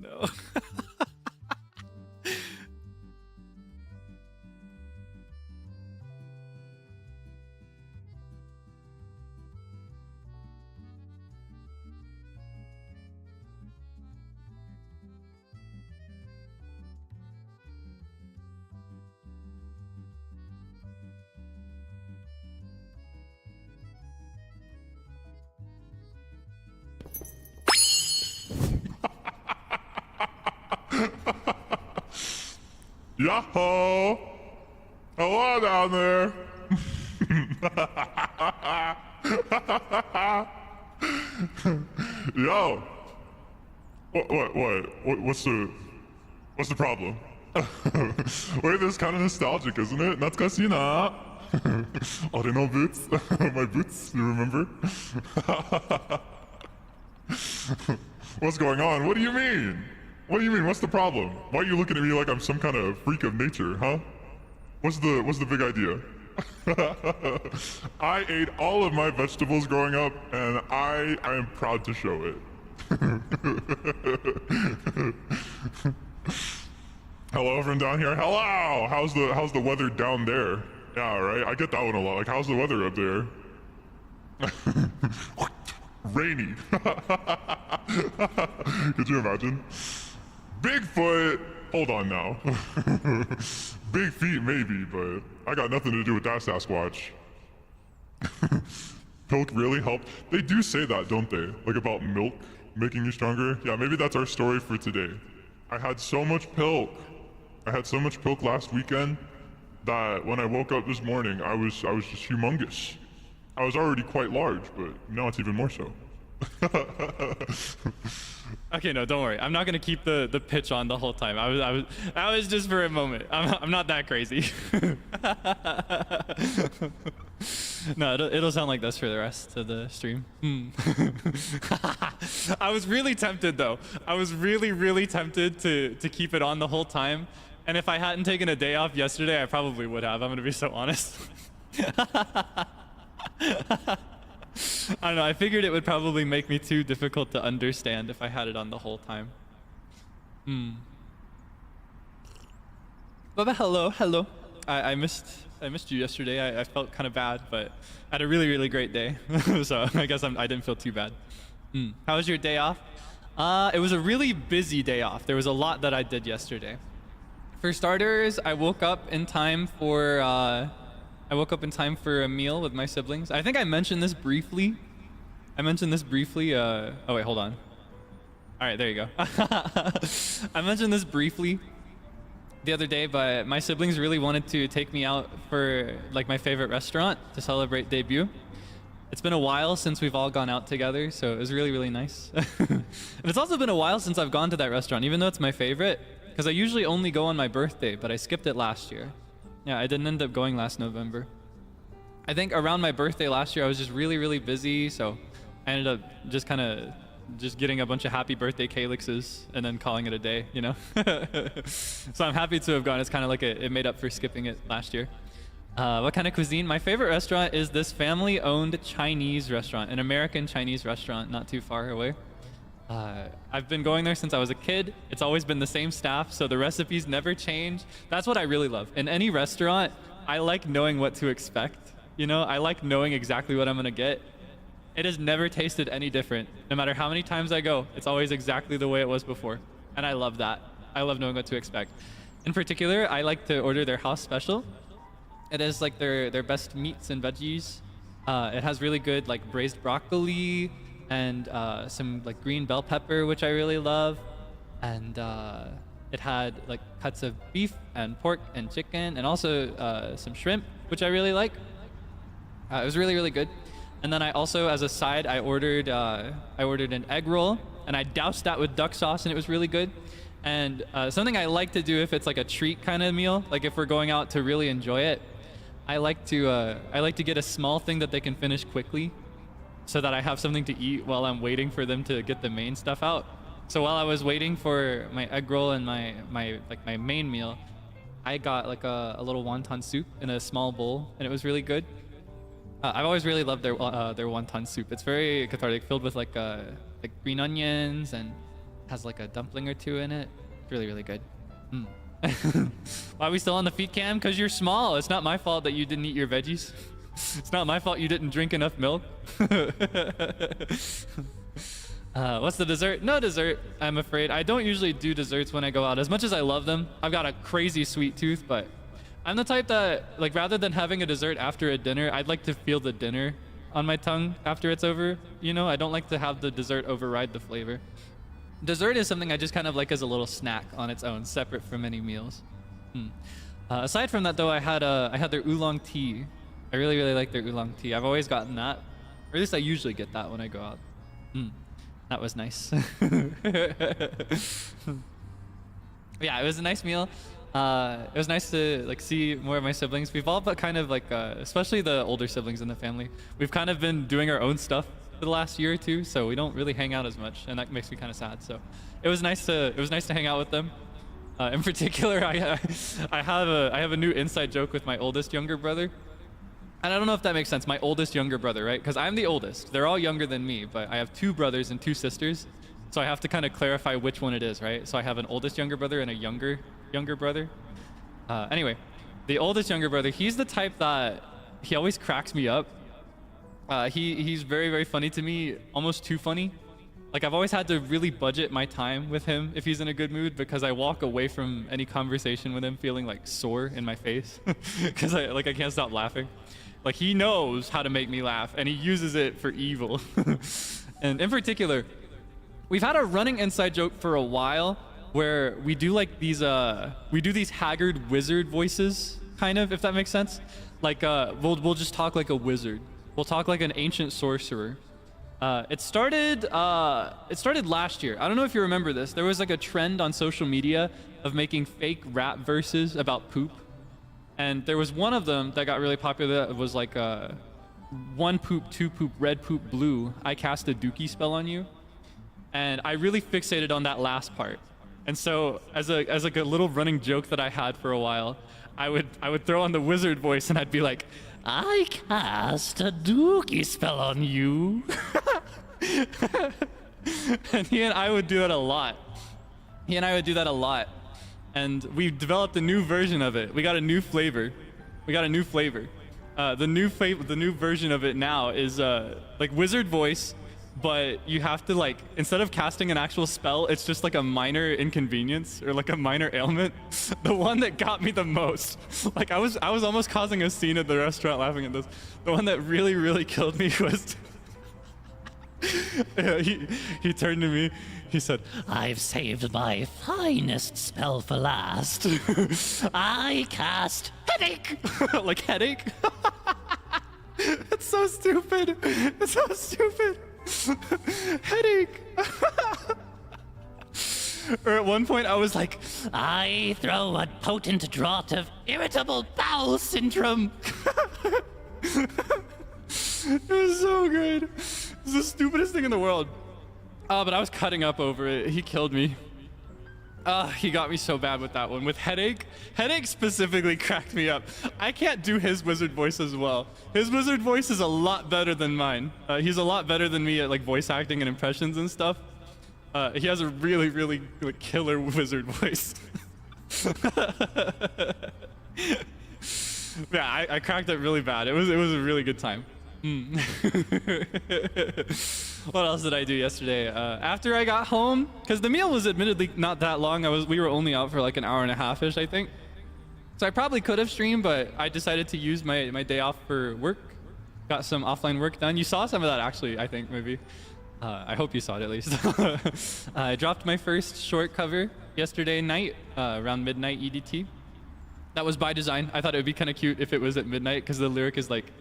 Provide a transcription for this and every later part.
no. Yahoo! Hello down there. Yo. What's the problem? Wait, this is kind of nostalgic, isn't it? Natsukashi na. Ore boots. My boots, you remember? What's going on? What do you mean? What do you mean? What's the problem? Why are you looking at me like I'm some kind of freak of nature, huh? What's the big idea? I ate all of my vegetables growing up, and I am proud to show it. Hello, everyone down here. Hello. How's the weather down there? Yeah, right. I get that one a lot. Like, how's the weather up there? Rainy. Could you imagine? Bigfoot! Hold on now. Big feet maybe, but I got nothing to do with that Sasquatch. Milk really helped. They do say that, don't they? Like about milk making you stronger? Yeah, maybe that's our story for today. I had so much pilk. I had so much pilk last weekend that when I woke up this morning, I was just humongous. I was already quite large, but now it's even more so. Okay, no, don't worry. I'm not gonna keep the pitch on the whole time. I was just for a moment. I'm not that crazy. No, it'll sound like this for the rest of the stream. I was really tempted though. I was really tempted to keep it on the whole time. And if I hadn't taken a day off yesterday, I probably would have. I'm gonna be so honest. I don't know, I figured it would probably make me too difficult to understand if I had it on the whole time. But hello. I missed you yesterday. I felt kind of bad, but I had a really great day. So I guess I didn't feel too bad. How was your day off? It was a really busy day off. There was a lot that I did yesterday. For starters, I woke up in time for a meal with my siblings. I think I mentioned this briefly. Oh wait, hold on. All right, there you go. I mentioned this briefly the other day, but my siblings really wanted to take me out for like my favorite restaurant to celebrate debut. It's been a while since we've all gone out together, so it was really nice. And it's also been a while since I've gone to that restaurant, even though it's my favorite, because I usually only go on my birthday, but I skipped it last year. Yeah, I didn't end up going last November. I think around my birthday last year, I was just really busy, so I ended up just getting a bunch of happy birthday Kaelixes and then calling it a day, you know? So I'm happy to have gone. It's kind of like it made up for skipping it last year. What kind of cuisine? My favorite restaurant is this family-owned Chinese restaurant, an American Chinese restaurant not too far away. I've been going there since I was a kid. It's always been the same staff, so the recipes never change. That's what I really love. In any restaurant, I like knowing what to expect. You know, I like knowing exactly what I'm gonna get. It has never tasted any different. No matter how many times I go, it's always exactly the way it was before. And I love that. I love knowing what to expect. In particular, I like to order their house special. It is like their best meats and veggies. It has really good like braised broccoli and some like green bell pepper, which I really love. And it had like cuts of beef and pork and chicken and also some shrimp, which I really like. It was really good. And then I also, as a side, I ordered an egg roll, and I doused that with duck sauce, and it was really good. And something I like to do if it's like a treat kind of meal, like if we're going out to really enjoy it, I like to get a small thing that they can finish quickly, so that I have something to eat while I'm waiting for them to get the main stuff out. So while I was waiting for my egg roll and my main meal, I got like a little wonton soup in a small bowl, and it was really good. I've always really loved their wonton soup. It's very cathartic, filled with like green onions and Has like a dumpling or two in it. Really, really good. Why are we still on the feet cam? Because you're small. It's not my fault that you didn't eat your veggies. It's not my fault you didn't drink enough milk. What's the dessert? No dessert, I'm afraid. I don't usually do desserts when I go out. As much as I love them, I've got a crazy sweet tooth, but I'm the type that, like, rather than having a dessert after a dinner, I'd like to feel the dinner on my tongue after it's over. You know, I don't like to have the dessert override the flavor. Dessert is something I just kind of like as a little snack on its own, separate from any meals. Aside from that, though, I had their oolong tea. I really, really like their oolong tea. I've always gotten that, or at least I usually get that when I go out. That was nice. Yeah, it was a nice meal. It was nice to like see more of my siblings. We've all but kind of like, especially the older siblings in the family, we've kind of been doing our own stuff for the last year or two, so we don't really hang out as much, and that makes me kind of sad. So it was nice to hang out with them. In particular, I have a new inside joke with my oldest younger brother. And I don't know if that makes sense. My oldest younger brother, right? Because I'm the oldest. They're all younger than me, but I have 2 brothers and 2 sisters. So I have to kind of clarify which one it is, right? So I have an oldest younger brother and a younger brother. Anyway, the oldest younger brother, he's the type that he always cracks me up. He's very, very funny to me, almost too funny. Like, I've always had to really budget my time with him if he's in a good mood, because I walk away from any conversation with him feeling like sore in my face because I can't stop laughing. Like, he knows how to make me laugh, and he uses it for evil. And in particular, we've had a running inside joke for a while where we do like these haggard wizard voices, kind of, if that makes sense. Like, we'll just talk like a wizard. We'll talk like an ancient sorcerer. It started last year. I don't know if you remember this. There was like a trend on social media of making fake rap verses about poop. And there was one of them that got really popular that was like 1 poop, 2 poop, red poop, blue. I cast a dookie spell on you. And I really fixated on that last part. And so as like a little running joke that I had for a while, I would throw on the wizard voice and I'd be like, I cast a dookie spell on you. And he and I would do that a lot. And we've developed a new version of it. We got a new flavor. The new version of it now is like wizard voice, but you have to, like, instead of casting an actual spell, it's just like a minor inconvenience or like a minor ailment. The one that got me the most, like I was almost causing a scene at the restaurant laughing at this. The one that really, really killed me was he turned to me. He said, I've saved my finest spell for last. I cast headache. Like headache? It's so stupid. Headache. Or at one point I was like, I throw a potent draught of irritable bowel syndrome. It was so good. It's the stupidest thing in the world. But I was cutting up over it. He killed me. He got me so bad with that one. With headache specifically cracked me up. I can't do his wizard voice as well. His wizard voice is a lot better than mine. He's a lot better than me at like voice acting and impressions and stuff. He has a really, really like, killer wizard voice. Yeah, I cracked it really bad. It was a really good time. What else did I do yesterday? After I got home, because the meal was admittedly not that long. We were only out for like an hour and a half-ish, I think. So I probably could have streamed, but I decided to use my day off for work. Got some offline work done. You saw some of that actually, I think, maybe. I hope you saw it at least. I dropped my first short cover yesterday night, around midnight EDT. That was by design. I thought it would be kind of cute if it was at midnight, because the lyric is like,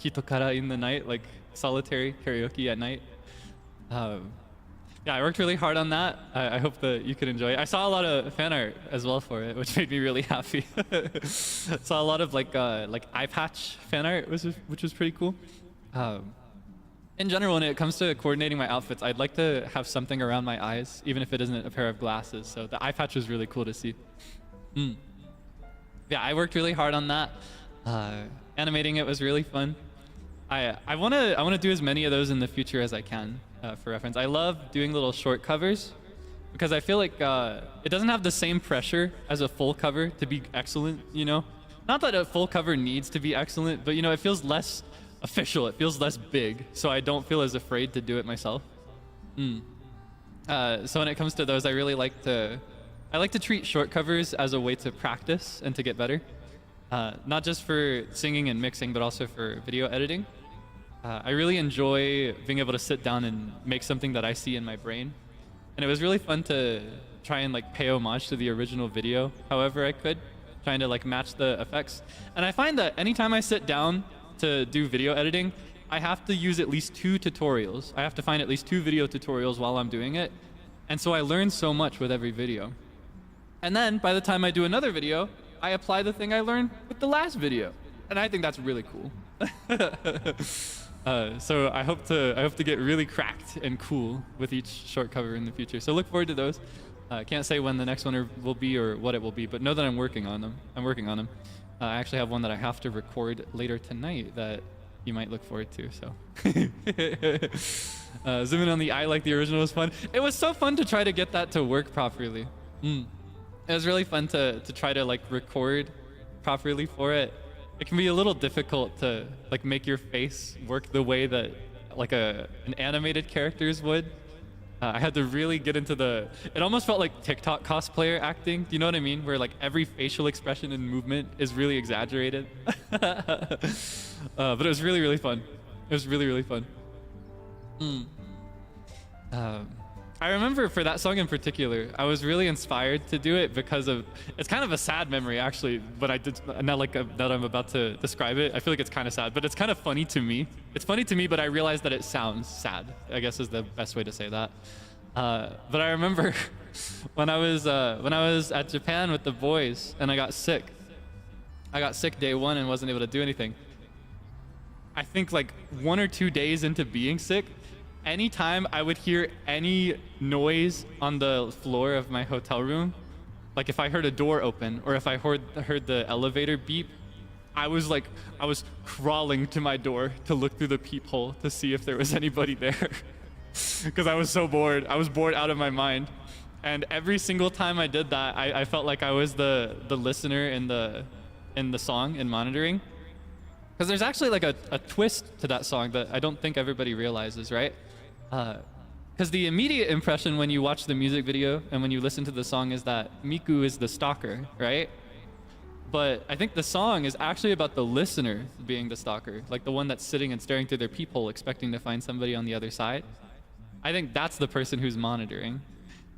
Hitokara in the night, like solitary karaoke at night. Yeah, I worked really hard on that. I hope that you could enjoy it. I saw a lot of fan art as well for it, which made me really happy. Saw a lot of like eye patch fan art, which was pretty cool. In general, when it comes to coordinating my outfits, I'd like to have something around my eyes, even if it isn't a pair of glasses. So the eye patch was really cool to see. Yeah, I worked really hard on that. Animating it was really fun. I want to do as many of those in the future as I can, for reference. I love doing little short covers, because I feel like it doesn't have the same pressure as a full cover to be excellent, you know? Not that a full cover needs to be excellent, but you know, it feels less official, it feels less big, so I don't feel as afraid to do it myself. So when it comes to those, I really like to treat short covers as a way to practice and to get better. Not just for singing and mixing, but also for video editing. I really enjoy being able to sit down and make something that I see in my brain. And it was really fun to try and like pay homage to the original video however I could, trying to like match the effects. And I find that anytime I sit down to do video editing, I have to use at least 2 tutorials. I have to find at least 2 video tutorials while I'm doing it. And so I learn so much with every video. And then by the time I do another video, I apply the thing I learned with the last video. And I think that's really cool. So I hope to get really cracked and cool with each short cover in the future. So look forward to those. Can't say when the next one will be or what it will be, but know that I'm working on them. I actually have one that I have to record later tonight that you might look forward to. So zooming on the eye like the original was fun. It was so fun to try to get that to work properly. It was really fun to try to like record properly for it. It can be a little difficult to like make your face work the way that like an animated characters would. I had to really get into it almost felt like TikTok cosplayer acting. Do you know what I mean? Where like every facial expression and movement is really exaggerated. But it was really, really fun. It was really, really fun. I remember for that song in particular, I was really inspired to do it because of, it's kind of a sad memory actually, but now that I'm about to describe it, I feel like it's kind of sad, but it's kind of funny to me. It's funny to me, but I realized that it sounds sad, I guess is the best way to say that. But I remember when I was at Japan with the boys and I got sick. I got sick day 1 and wasn't able to do anything. I think like 1 or 2 days into being sick, anytime I would hear any noise on the floor of my hotel room, like if I heard a door open or if I heard the elevator beep, I was crawling to my door to look through the peephole to see if there was anybody there. Because I was so bored. I was bored out of my mind. And every single time I did that, I felt like I was the listener in the song in monitoring. Because there's actually like a twist to that song that I don't think everybody realizes, right? Because the immediate impression when you watch the music video and when you listen to the song is that Miku is the stalker, right? But I think the song is actually about the listener being the stalker, like the one that's sitting and staring through their peephole expecting to find somebody on the other side. I think that's the person who's monitoring.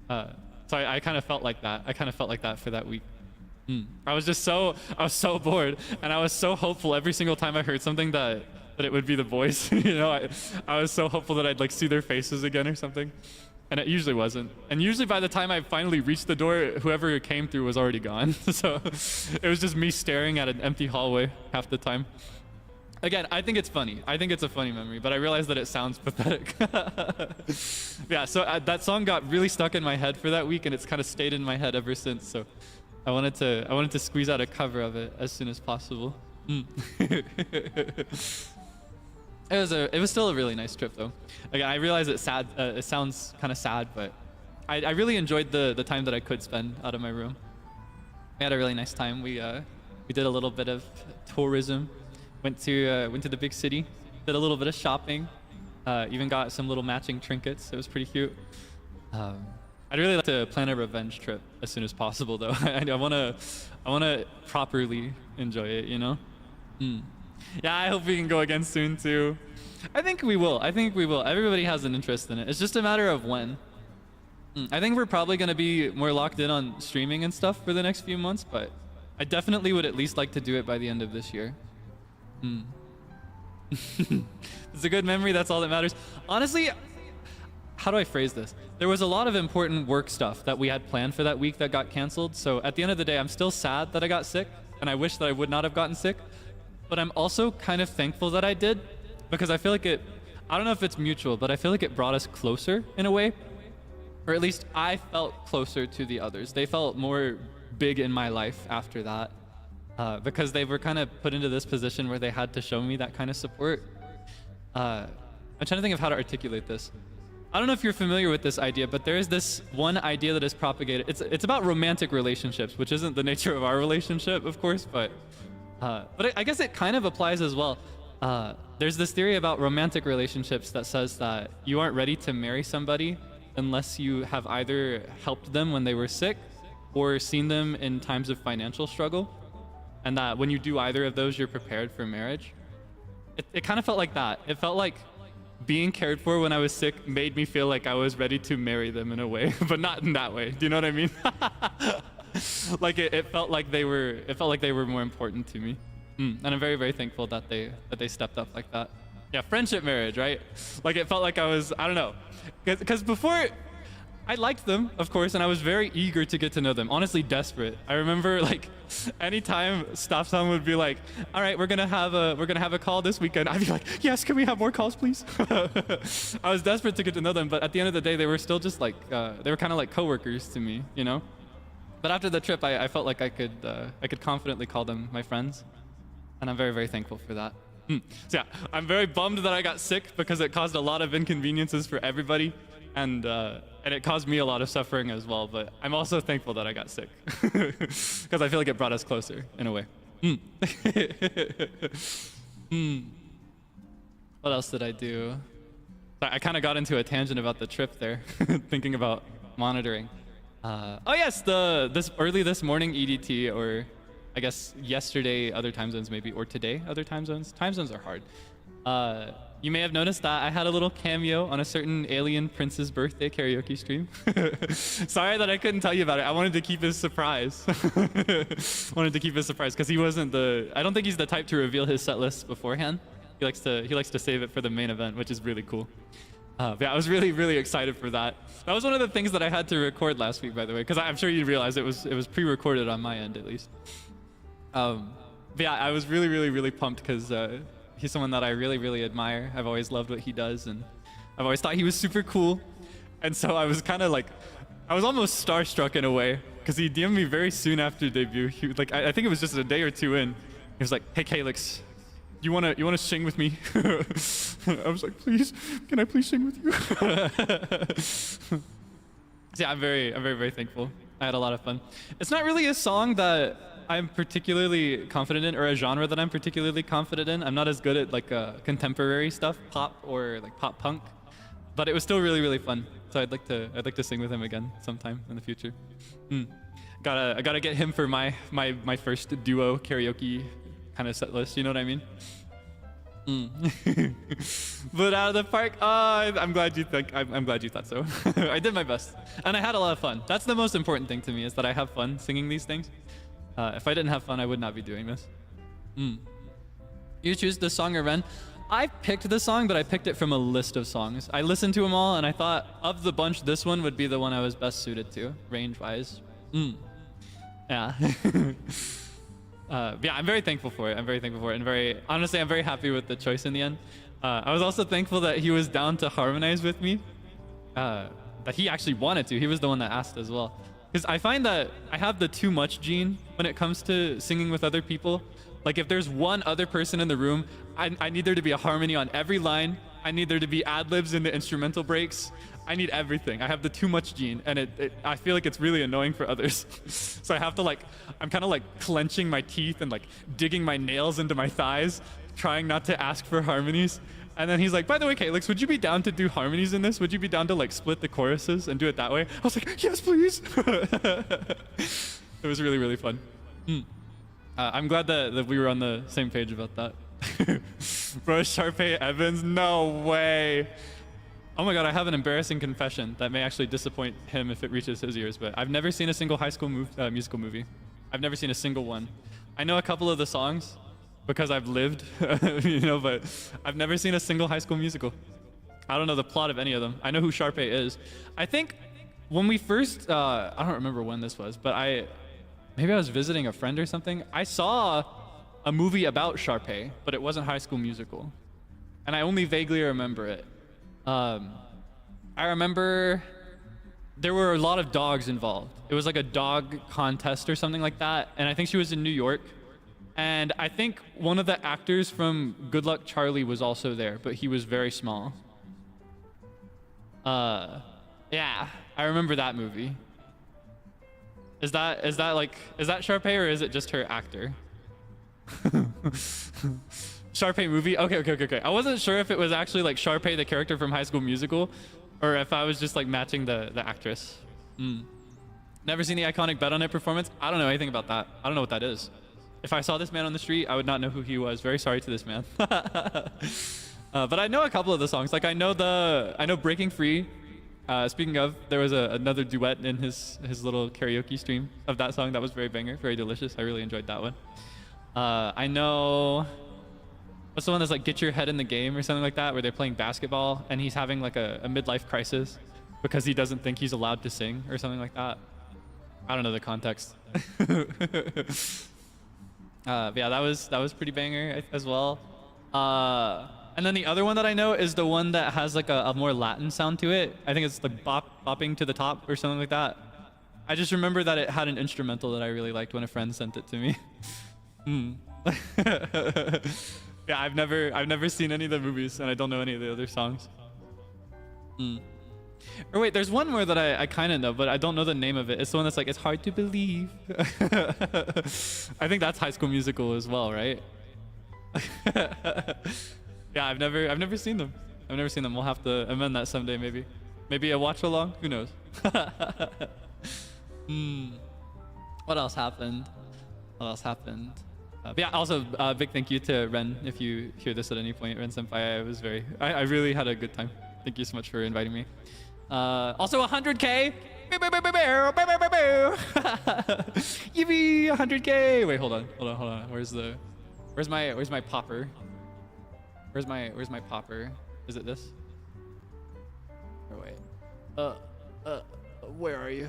So I kind of felt like that. I kind of felt like that for that week. I was so bored, and I was so hopeful every single time I heard something that it would be the boys. You know, I was so hopeful that I'd like see their faces again or something, and it usually wasn't. And usually by the time I finally reached the door, whoever came through was already gone. So it was just me staring at an empty hallway half the time. Again, I think it's funny. I think it's a funny memory, but I realize that it sounds pathetic. Yeah, so that song got really stuck in my head for that week, and it's kind of stayed in my head ever since. So I wanted to squeeze out a cover of it as soon as possible. It was still a really nice trip though. Again, I realize it's sad. It sounds kind of sad, but I really enjoyed the time that I could spend out of my room. We had a really nice time. We did a little bit of tourism. Went to the big city. Did a little bit of shopping. Even got some little matching trinkets. It was pretty cute. I'd really like to plan a revenge trip as soon as possible, though. I wanna properly enjoy it, you know. Yeah, I hope we can go again soon too. I think we will. Everybody has an interest in it. It's just a matter of when. I think we're probably gonna be more locked in on streaming and stuff for the next few months, but I definitely would at least like to do it by the end of this year. It's a good memory. That's all that matters. Honestly, how do I phrase this? There was a lot of important work stuff that we had planned for that week that got canceled. So at the end of the day, I'm still sad that I got sick, and I wish that I would not have gotten sick. But I'm also kind of thankful that I did, because I feel like I don't know if it's mutual, but I feel like it brought us closer in a way. Or at least I felt closer to the others. They felt more big in my life after that. Because they were kind of put into this position where they had to show me that kind of support. I'm trying to think of how to articulate this. I don't know if you're familiar with this idea, but there is this one idea that is propagated. It's about romantic relationships, which isn't the nature of our relationship, of course, but I guess it kind of applies as well. There's this theory about romantic relationships that says that you aren't ready to marry somebody unless you have either helped them when they were sick or seen them in times of financial struggle. And that when you do either of those, you're prepared for marriage. It kind of felt like that. It felt like being cared for when I was sick made me feel like I was ready to marry them in a way, but not in that way. Do you know what I mean? Like it felt like they were more important to me. And I'm very, very thankful that they stepped up like that. Yeah, friendship marriage, right? Like it felt like I don't know. Because before, I liked them, of course, and I was very eager to get to know them. Honestly, desperate. I remember like anytime Staff-san would be like, "All right, we're gonna have a call this weekend," I'd be like, "Yes, can we have more calls, please?" I was desperate to get to know them, but at the end of the day, they were still just like they were kind of like coworkers to me, you know. But after the trip, I felt like I could confidently call them my friends, and I'm very, very thankful for that. So yeah, I'm very bummed that I got sick because it caused a lot of inconveniences for everybody. And it caused me a lot of suffering as well, but I'm also thankful that I got sick because I feel like it brought us closer in a way. What else did I do? I kind of got into a tangent about the trip there, thinking about monitoring. Oh yes, early this morning EDT, or I guess yesterday other time zones maybe, or today other time zones. Time zones are hard. You may have noticed that I had a little cameo on a certain alien prince's birthday karaoke stream. Sorry that I couldn't tell you about it. I wanted to keep his surprise. Because he wasn't I don't think he's the type to reveal his set list beforehand. He likes to save it for the main event, which is really cool. Yeah, I was really, really excited for that. That was one of the things that I had to record last week, by the way, because I'm sure you realize it was pre-recorded on my end at least. But yeah, I was really, really, really pumped because he's someone that I really, really admire. I've always loved what he does, and I've always thought he was super cool. And so I was kind of like, I was almost starstruck in a way, because he DM'd me very soon after debut. He, like, I think it was just a day or two in. He was like, "Hey, Kaelix, you wanna sing with me?" I was like, "Please, can I please sing with you?" So yeah, I'm very, very thankful. I had a lot of fun. It's not really a song that I'm particularly confident in, or a genre that I'm particularly confident in. I'm not as good at like contemporary stuff, pop or like pop punk, but it was still really, really fun. So I'd like to sing with him again sometime in the future. I gotta get him for my first duo karaoke kind of set list. You know what I mean? But out of the park. I'm glad you thought so. I did my best, and I had a lot of fun. That's the most important thing to me, is that I have fun singing these things. If I didn't have fun, I would not be doing this. You choose the song or Ren? I picked the song, but I picked it from a list of songs. I listened to them all, and I thought of the bunch, this one would be the one I was best suited to, range-wise. Yeah. Yeah, I'm very thankful for it. And honestly, I'm very happy with the choice in the end. I was also thankful that he was down to harmonize with me. That he actually wanted to. He was the one that asked as well. Because I find that I have the too much gene when it comes to singing with other people. Like if there's one other person in the room, I need there to be a harmony on every line. I need there to be ad-libs in the instrumental breaks. I need everything. I have the too much gene, and I feel like it's really annoying for others. So I have to I'm kind of like clenching my teeth and like digging my nails into my thighs, trying not to ask for harmonies. And then he's like, "By the way, Kaelix, would you be down to do harmonies in this? Would you be down to like split the choruses and do it that way?" I was like, "Yes, please." It was really, really fun. I'm glad that we were on the same page about that. Bro, Sharpay Evans? No way. Oh my god, I have an embarrassing confession that may actually disappoint him if it reaches his ears, but I've never seen a single High School Musical movie. I've never seen a single one. I know a couple of the songs because I've lived, you know, but I've never seen a single High School Musical. I don't know the plot of any of them. I know who Sharpay is. I think when we first, I don't remember when this was, but maybe I was visiting a friend or something. I saw a movie about Sharpay, but it wasn't High School Musical. And I only vaguely remember it. I remember there were a lot of dogs involved. It was like a dog contest or something like that. And I think she was in New York. And I think one of the actors from Good Luck Charlie was also there, but he was very small. Yeah, I remember that movie. Is that Sharpay or is it just her actor? Sharpay movie? Okay. I wasn't sure if it was actually like Sharpay the character from High School Musical, or if I was just like matching the actress. Never seen the iconic Bet on It performance. I don't know anything about that. I don't know what that is. If I saw this man on the street, I would not know who he was. Very sorry to this man. But I know a couple of the songs. Like I know Breaking Free. Speaking of, there was another duet in his little karaoke stream of that song that was very banger, very delicious. I really enjoyed that one. I know, what's the one that's like Get Your Head in the Game or something like that, where they're playing basketball and he's having like a midlife crisis because he doesn't think he's allowed to sing or something like that. I don't know the context. But yeah, that was pretty banger as well. And then the other one that I know is the one that has like a more Latin sound to it. I think it's like bopping to the top or something like that. I just remember that it had an instrumental that I really liked when a friend sent it to me. Yeah, I've never seen any of the movies and I don't know any of the other songs. Or wait, there's one more that I kind of know, but I don't know the name of it. It's the one that's like, it's hard to believe. I think that's High School Musical as well, right? Yeah, I've never seen them. I've never seen them. We'll have to amend that someday, maybe. Maybe a watch along. Who knows? What else happened? But yeah, also big thank you to Ren. If you hear this at any point, Ren Senpai, I really had a good time. Thank you so much for inviting me. Also 100K. Yippee, 100K. Wait, hold on. Where's my popper? Where's my popper? Is it this? Or wait. Where are you?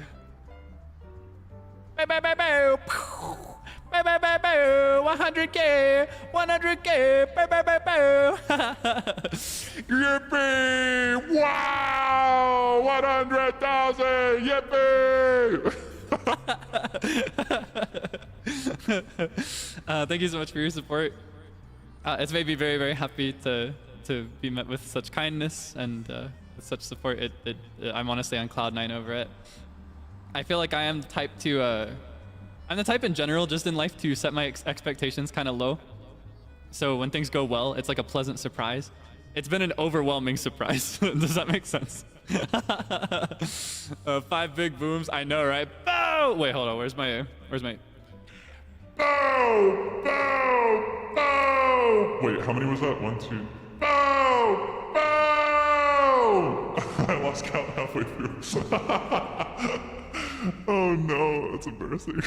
100K. 100K. Yippee! Wow! 100,000! Yippee! Thank you so much for your support. It's made me very, very happy to be met with such kindness and with such support. I'm honestly on cloud 9 over it. I feel like I am the type I'm the type in general, just in life, to set my expectations kind of low. So when things go well, it's like a pleasant surprise. It's been an overwhelming surprise. Does that make sense? 5 big booms. I know, right? Bow! Wait, hold on. Where's my? Bow! Bow! Bow! Wait, how many was that? 1, 2. Bow! Bow! I lost count halfway through. Oh no, that's embarrassing.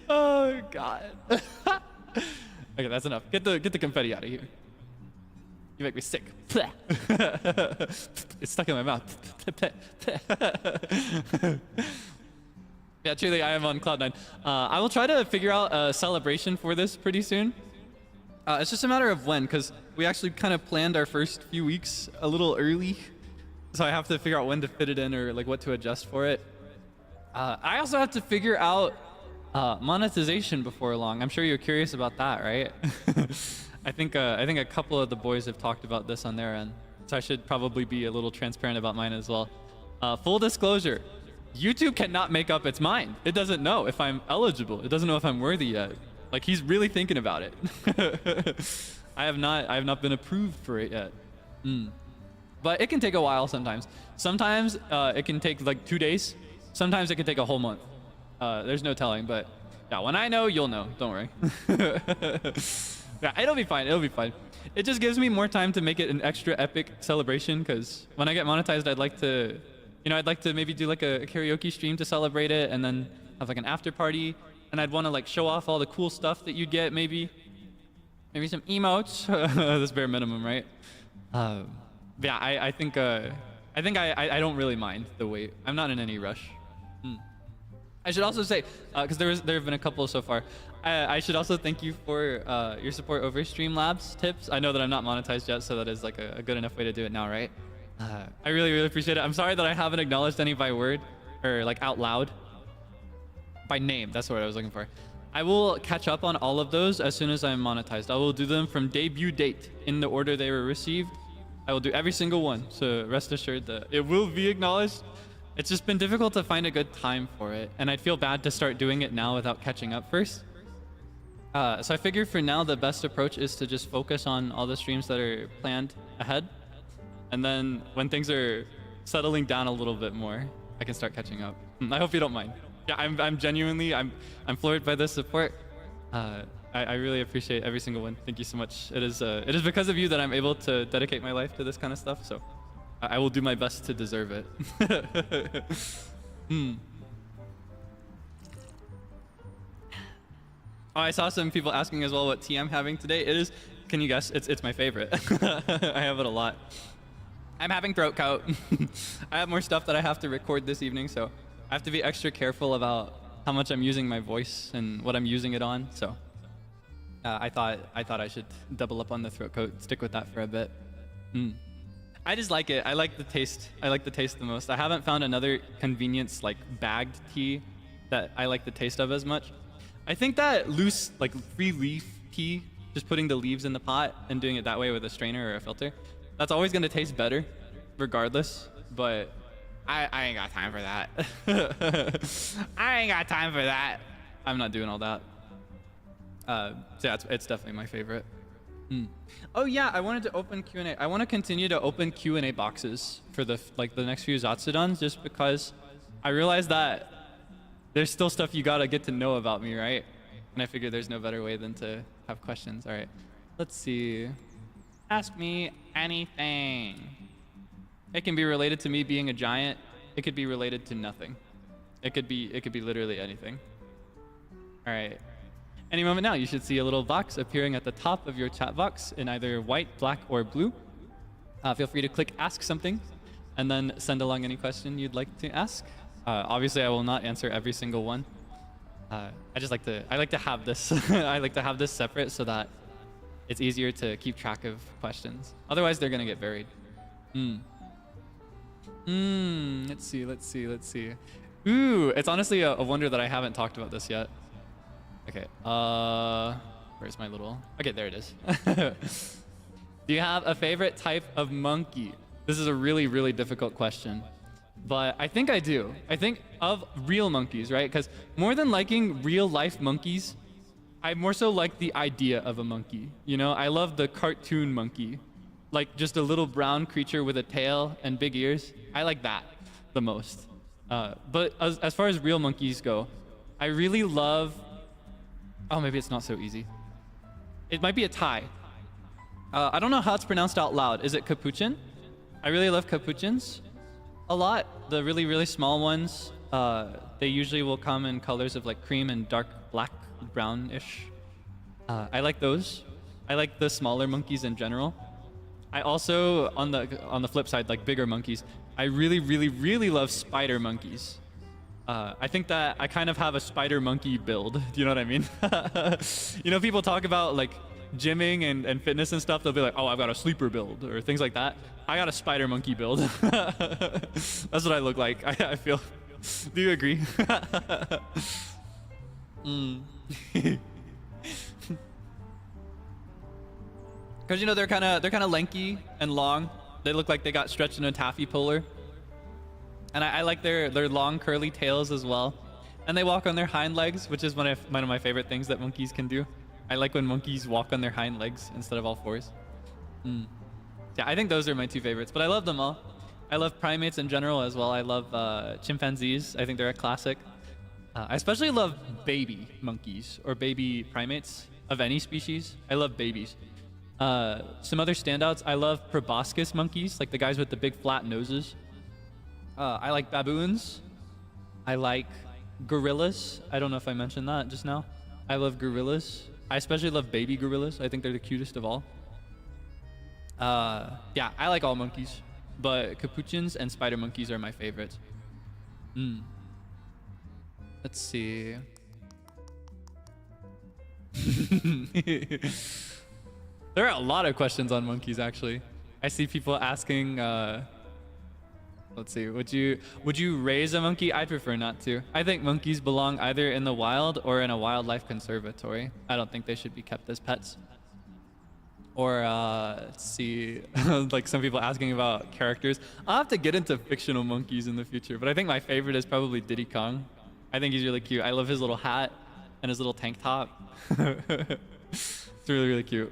Oh god. Okay, that's enough. Get the confetti out of here. You make me sick. It's stuck in my mouth. Yeah, truly, I am on cloud 9. I will try to figure out a celebration for this pretty soon. It's just a matter of when, because we actually kind of planned our first few weeks a little early. So I have to figure out when to fit it in or like what to adjust for it. I also have to figure out monetization before long. I'm sure you're curious about that, right? I think a couple of the boys have talked about this on their end. So I should probably be a little transparent about mine as well. Full disclosure, YouTube cannot make up its mind. It doesn't know if I'm eligible. It doesn't know if I'm worthy yet. Like, he's really thinking about it. I have not been approved for it yet. But it can take a while sometimes. Sometimes it can take like 2 days. Sometimes it can take a whole month. There's no telling, but yeah, when I know, you'll know. Don't worry. Yeah, it'll be fine. It'll be fine. It just gives me more time to make it an extra epic celebration, because when I get monetized, I'd like to maybe do like a karaoke stream to celebrate it, and then have like an after party, and I'd want to like show off all the cool stuff that you get, maybe some emotes. That's bare minimum, right? Yeah, I think I don't really mind the wait. I'm not in any rush. I should also say, because there have been a couple so far, I should also thank you for your support over Streamlabs tips. I know that I'm not monetized yet, so that is like a good enough way to do it now, right? I really, really appreciate it. I'm sorry that I haven't acknowledged any by word or like out loud. By name, that's the word I was looking for. I will catch up on all of those as soon as I'm monetized. I will do them from debut date in the order they were received. I will do every single one. So rest assured that it will be acknowledged. It's just been difficult to find a good time for it, and I'd feel bad to start doing it now without catching up first. So I figure for now the best approach is to just focus on all the streams that are planned ahead, and then when things are settling down a little bit more, I can start catching up. I hope you don't mind. Yeah, I'm genuinely I'm floored by this support. I really appreciate every single one. Thank you so much. It is because of you that I'm able to dedicate my life to this kind of stuff. So I will do my best to deserve it. Oh, I saw some people asking as well what tea I'm having today. It is, can you guess? It's my favorite. I have it a lot. I'm having throat coat. I have more stuff that I have to record this evening, so I have to be extra careful about how much I'm using my voice and what I'm using it on. So I thought I should double up on the throat coat, stick with that for a bit. I just like it. I like the taste. I like the taste the most. I haven't found another convenience like bagged tea that I like the taste of as much. I think that loose like free leaf tea, just putting the leaves in the pot and doing it that way with a strainer or a filter, that's always gonna taste better, regardless. But I ain't got time for that. I ain't got time for that. I'm not doing all that. So yeah, it's definitely my favorite. Oh yeah, I wanted to open Q&A. I want to continue to open Q&A boxes for the next few Zatsudans, just because I realized that there's still stuff you gotta get to know about me, right? And I figure there's no better way than to have questions. All right, let's see. Ask me anything. It can be related to me being a giant. It could be related to nothing. It could be literally anything. All right. Any moment now, you should see a little box appearing at the top of your chat box in either white, black, or blue. Feel free to click Ask Something, and then send along any question you'd like to ask. Obviously, I will not answer every single one. I like to have this. I like to have this separate so that it's easier to keep track of questions. Otherwise, they're gonna get buried. Let's see. Ooh, it's honestly a wonder that I haven't talked about this yet. Okay, where's my little... Okay, there it is. Do you have a favorite type of monkey? This is a really, really difficult question. But I think I do. I think of real monkeys, right? Because more than liking real life monkeys, I more so like the idea of a monkey. You know, I love the cartoon monkey. Like just a little brown creature with a tail and big ears. I like that the most. But as far as real monkeys go, I really love... Oh, maybe it's not so easy. It might be a tie. I don't know how it's pronounced out loud. Is it capuchin? I really love capuchins a lot. The really, really small ones, they usually will come in colors of like cream and dark black, brownish. I like those. I like the smaller monkeys in general. I also, on the flip side, like bigger monkeys, I really, really, really love spider monkeys. I think that I kind of have a spider monkey build. Do you know what I mean? You know, people talk about like gymming and fitness and stuff. They'll be like, oh, I've got a sleeper build or things like that. I got a spider monkey build. That's what I look like. I feel. Do you agree? Because you know they're kind of lanky and long. They look like they got stretched in a taffy puller. And I like their long curly tails as well. And they walk on their hind legs, which is one of my favorite things that monkeys can do. I like when monkeys walk on their hind legs instead of all fours. Yeah, I think those are my two favorites, but I love them all. I love primates in general as well. I love chimpanzees. I think they're a classic. I especially love baby monkeys or baby primates of any species. I love babies. Some other standouts, I love proboscis monkeys, like the guys with the big flat noses. I like baboons. I like gorillas. I don't know if I mentioned that just now. I love gorillas. I especially love baby gorillas. I think they're the cutest of all. Yeah, I like all monkeys, but capuchins and spider monkeys are my favorites. Let's see. There are a lot of questions on monkeys, actually. I see people asking... Let's see, would you raise a monkey? I prefer not to. I think monkeys belong either in the wild or in a wildlife conservatory. I don't think they should be kept as pets. Or let's see, like some people asking about characters. I'll have to get into fictional monkeys in the future, but I think my favorite is probably Diddy Kong. I think he's really cute. I love his little hat and his little tank top. It's really, really cute.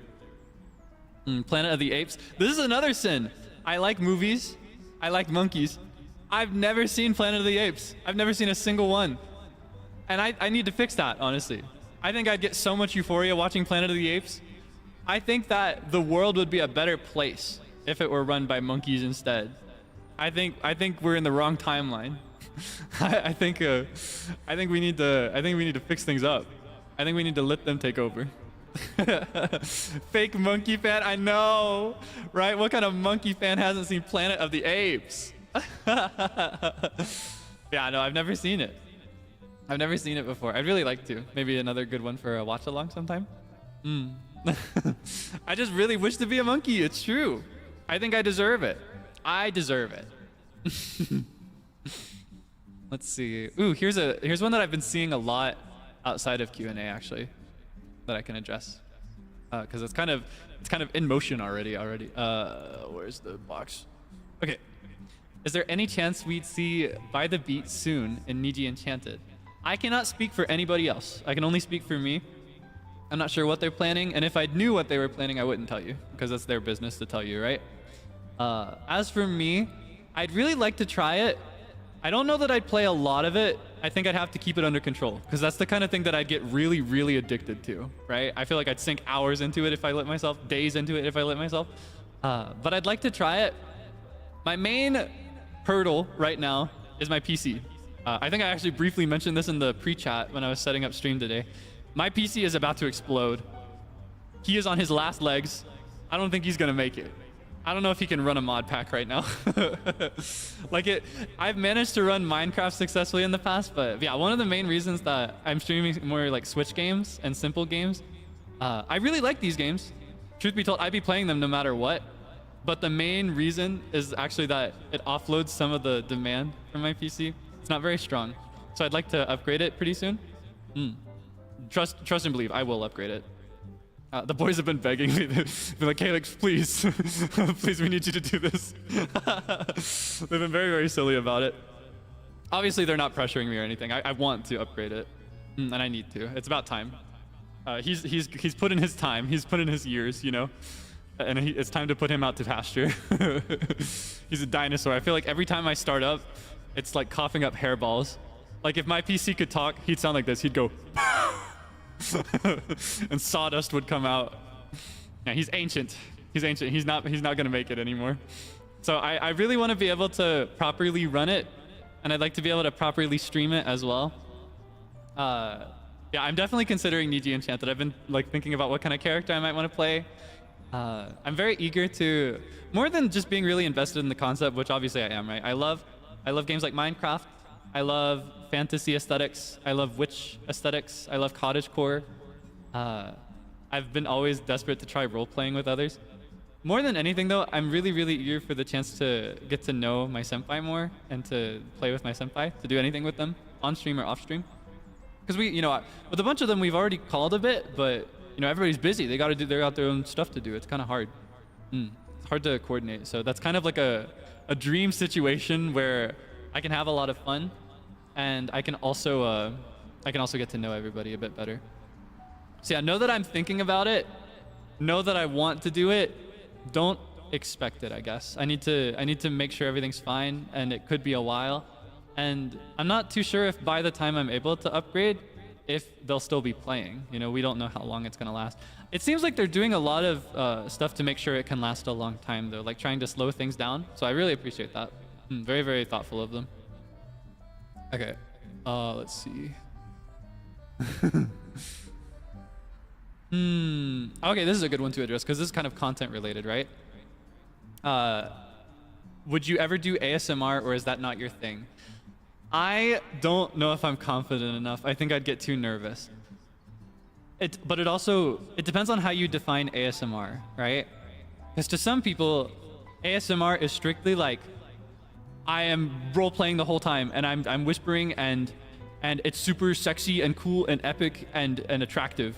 Planet of the Apes. This is another sin. I like movies. I like monkeys. I've never seen Planet of the Apes. I've never seen a single one. And I need to fix that, honestly. I think I'd get so much euphoria watching Planet of the Apes. I think that the world would be a better place if it were run by monkeys instead. I think we're in the wrong timeline. I think we need to fix things up. I think we need to let them take over. Fake monkey fan, I know, right? What kind of monkey fan hasn't seen Planet of the Apes? Yeah, no, I've never seen it. I've never seen it before. I'd really like to. Maybe another good one for a watch along sometime. I just really wish to be a monkey. It's true. I think I deserve it. I deserve it. Let's see. Ooh, here's one that I've been seeing a lot outside of Q&A actually, that I can address, because it's kind of in motion already. Where's the box? Okay. Is there any chance we'd see By the Beat soon in Niji Enchanted? I cannot speak for anybody else. I can only speak for me. I'm not sure what they're planning, and if I knew what they were planning, I wouldn't tell you, because that's their business to tell you, right? As for me, I'd really like to try it. I don't know that I'd play a lot of it. I think I'd have to keep it under control, because that's the kind of thing that I'd get really, really addicted to, right? I feel like I'd sink hours into it if I let myself, days into it if I let myself. But I'd like to try it. My main hurdle right now is my PC. I think I actually briefly mentioned this in the pre-chat when I was setting up stream today. My PC is about to explode. He is on his last legs. I don't think he's gonna make it. I don't know if he can run a mod pack right now. I've managed to run Minecraft successfully in the past, but yeah, one of the main reasons that I'm streaming more like Switch games and simple games, I really like these games. Truth be told, I'd be playing them no matter what. But the main reason is actually that it offloads some of the demand from my PC. It's not very strong. So I'd like to upgrade it pretty soon. Trust and believe, I will upgrade it. The boys have been begging me. They've been like, Kaelix, please, please, we need you to do this. They've been very, very silly about it. Obviously, they're not pressuring me or anything. I want to upgrade it, and I need to. It's about time. He's put in his time. He's put in his years, you know, and it's time to put him out to pasture. He's a dinosaur. I feel like every time I start up, it's like coughing up hairballs. Like if my PC could talk, he'd sound like this. He'd go. And sawdust would come out. Yeah, he's ancient. He's ancient. He's not gonna make it anymore. So I really want to be able to properly run it, and I'd like to be able to properly stream it as well. Yeah, I'm definitely considering Niji Enchanted. I've been like thinking about what kind of character I might want to play. I'm very eager to, more than just being really invested in the concept, which obviously I am, right? I love games like Minecraft. I love fantasy aesthetics. I love witch aesthetics. I love cottagecore. I've been always desperate to try role-playing with others. More than anything, though, I'm really, really eager for the chance to get to know my senpai more and to play with my senpai, to do anything with them, on stream or off stream. Because with a bunch of them, we've already called a bit, but everybody's busy. They got their own stuff to do. It's kind of hard. It's hard to coordinate. So that's kind of like a dream situation where I can have a lot of fun, and I can also get to know everybody a bit better. So yeah, know that I'm thinking about it. Know that I want to do it. Don't expect it, I guess. I need to make sure everything's fine, and it could be a while. And I'm not too sure if by the time I'm able to upgrade, if they'll still be playing. We don't know how long it's gonna last. It seems like they're doing a lot of stuff to make sure it can last a long time, though, like trying to slow things down. So I really appreciate that. Very, very thoughtful of them. Okay, let's see. Okay, this is a good one to address because this is kind of content related, right? Would you ever do ASMR, or is that not your thing? I don't know if I'm confident enough. I think I'd get too nervous. But it depends on how you define ASMR, right? Because to some people, ASMR is strictly like, I am role playing the whole time, and I'm whispering, and it's super sexy and cool and epic and attractive.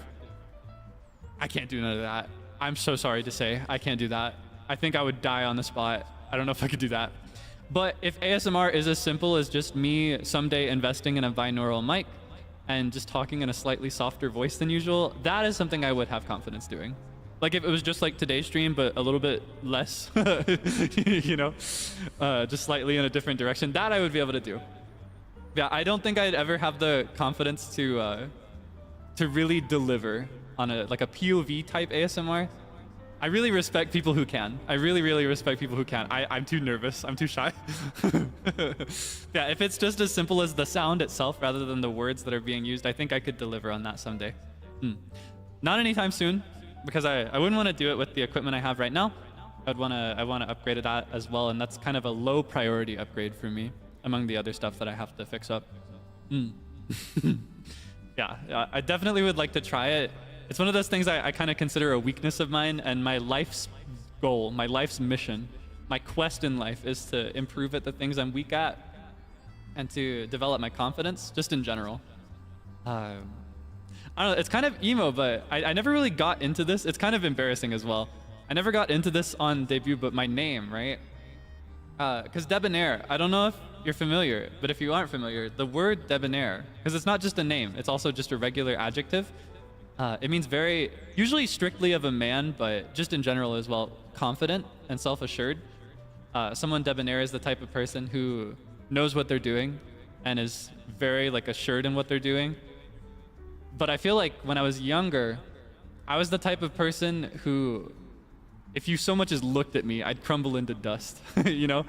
I can't do none of that. I'm so sorry to say, I can't do that. I think I would die on the spot. I don't know if I could do that. But if ASMR is as simple as just me someday investing in a binaural mic and just talking in a slightly softer voice than usual, that is something I would have confidence doing. Like if it was just like today's stream, but a little bit less, you know, just slightly in a different direction, that I would be able to do. Yeah, I don't think I'd ever have the confidence to really deliver on a POV type ASMR. I really respect people who can. I really, really respect people who can. I'm too nervous. I'm too shy. Yeah, if it's just as simple as the sound itself rather than the words that are being used, I think I could deliver on that someday. Not anytime soon, because I wouldn't want to do it with the equipment I have right now. I want to upgrade that as well, and that's kind of a low priority upgrade for me among the other stuff that I have to fix up. Yeah, I definitely would like to try it. It's one of those things I kind of consider a weakness of mine, and my life's goal, my life's mission, my quest in life is to improve at the things I'm weak at and to develop my confidence just in general. I don't know, it's kind of emo, but I never really got into this. It's kind of embarrassing as well. I never got into this on debut, but my name, right? Because debonair, I don't know if you're familiar, but if you aren't familiar, the word debonair, because it's not just a name, it's also just a regular adjective. It means very, usually strictly of a man, but just in general as well, confident and self-assured. Someone debonair is the type of person who knows what they're doing and is very assured in what they're doing. But I feel like when I was younger, I was the type of person who, if you so much as looked at me, I'd crumble into dust. You know,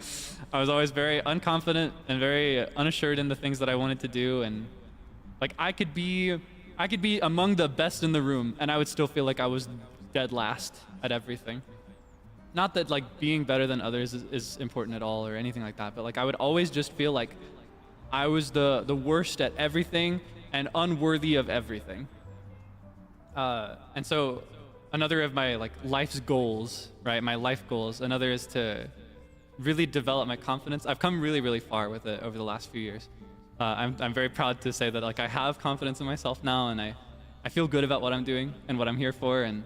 I was always very unconfident and very unassured in the things that I wanted to do, and I could be among the best in the room, and I would still feel like I was dead last at everything. Not that being better than others is important at all or anything like that, but I would always just feel like I was the worst at everything and unworthy of everything. And so another of my life's goals, right? My life goals, another is to really develop my confidence. I've come really, really far with it over the last few years. I'm very proud to say that I have confidence in myself now, and I feel good about what I'm doing and what I'm here for, and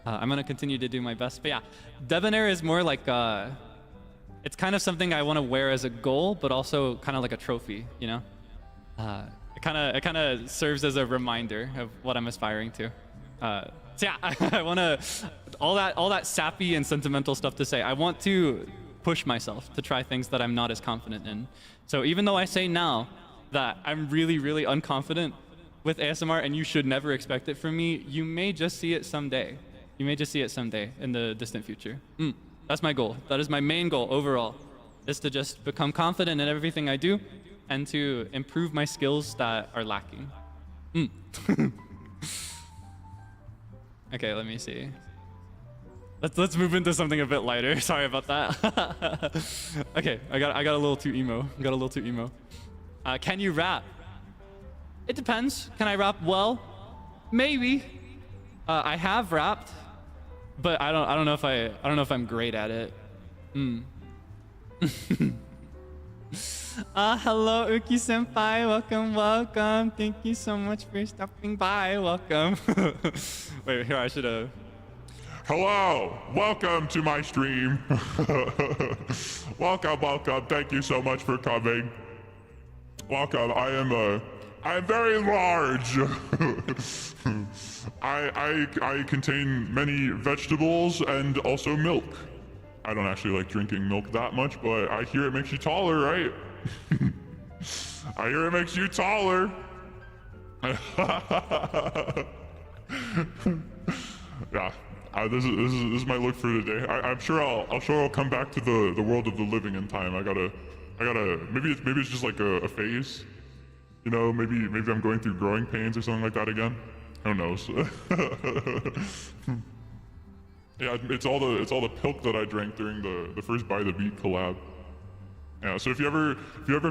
I'm gonna continue to do my best. But yeah, debonair is more it's kind of something I want to wear as a goal, but also kind of like a trophy, you know? It kind of serves as a reminder of what I'm aspiring to. So yeah, I want to, all that sappy and sentimental stuff to say, I want to push myself to try things that I'm not as confident in. So even though I say now that I'm really, really unconfident with ASMR and you should never expect it from me, you may just see it someday. You may just see it someday in the distant future. That's my goal. That is my main goal overall, is to just become confident in everything I do and to improve my skills that are lacking. Okay, let me see. Let's move into something a bit lighter. Sorry about that. Okay, I got a little too emo. Can you rap? It depends. Can I rap well? Maybe. I have rapped, but I don't know if I'm great at it. Hello, Uki senpai. Welcome. Thank you so much for stopping by. Welcome. Wait, here I should have. Hello, welcome to my stream. Welcome. Thank you so much for coming. Welcome. I am very large. I contain many vegetables and also milk. I don't actually like drinking milk that much, but I hear it makes you taller, right? I hear it makes you taller. Yeah, this is my look for today. I'm sure I'll come back to the world of the living in time. I gotta maybe it's just like a phase, you know. Maybe I'm going through growing pains or something like that again. Who knows? Yeah, it's all the pilk that I drank during the first By the Beat collab. Yeah, so if you ever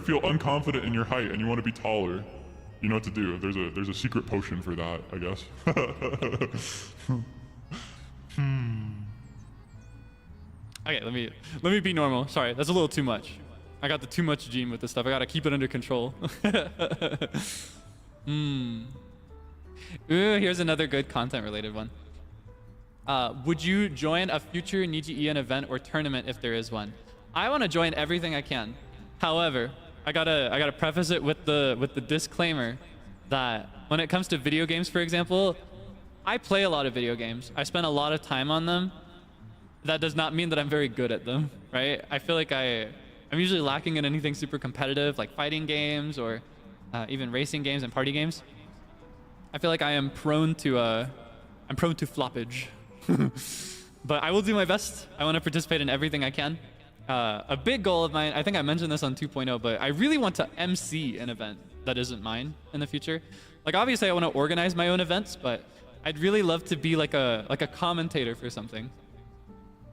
feel unconfident in your height and you want to be taller, you know what to do. There's a secret potion for that, I guess. Okay, let me be normal. Sorry, that's a little too much. I got the too much gene with this stuff. I gotta keep it under control. Ooh, here's another good content related one. Would you join a future Niji En event or tournament if there is one? I want to join everything I can. However, I gotta preface it with the disclaimer that when it comes to video games, for example, I play a lot of video games. I spend a lot of time on them. That does not mean that I'm very good at them, right? I feel like I'm usually lacking in anything super competitive, like fighting games or even racing games and party games. I feel like I am prone to floppage. But I will do my best. I want to participate in everything I can. A big goal of mine, I think I mentioned this on 2.0, but I really want to MC an event that isn't mine in the future. Like obviously I want to organize my own events, but I'd really love to be like a commentator for something.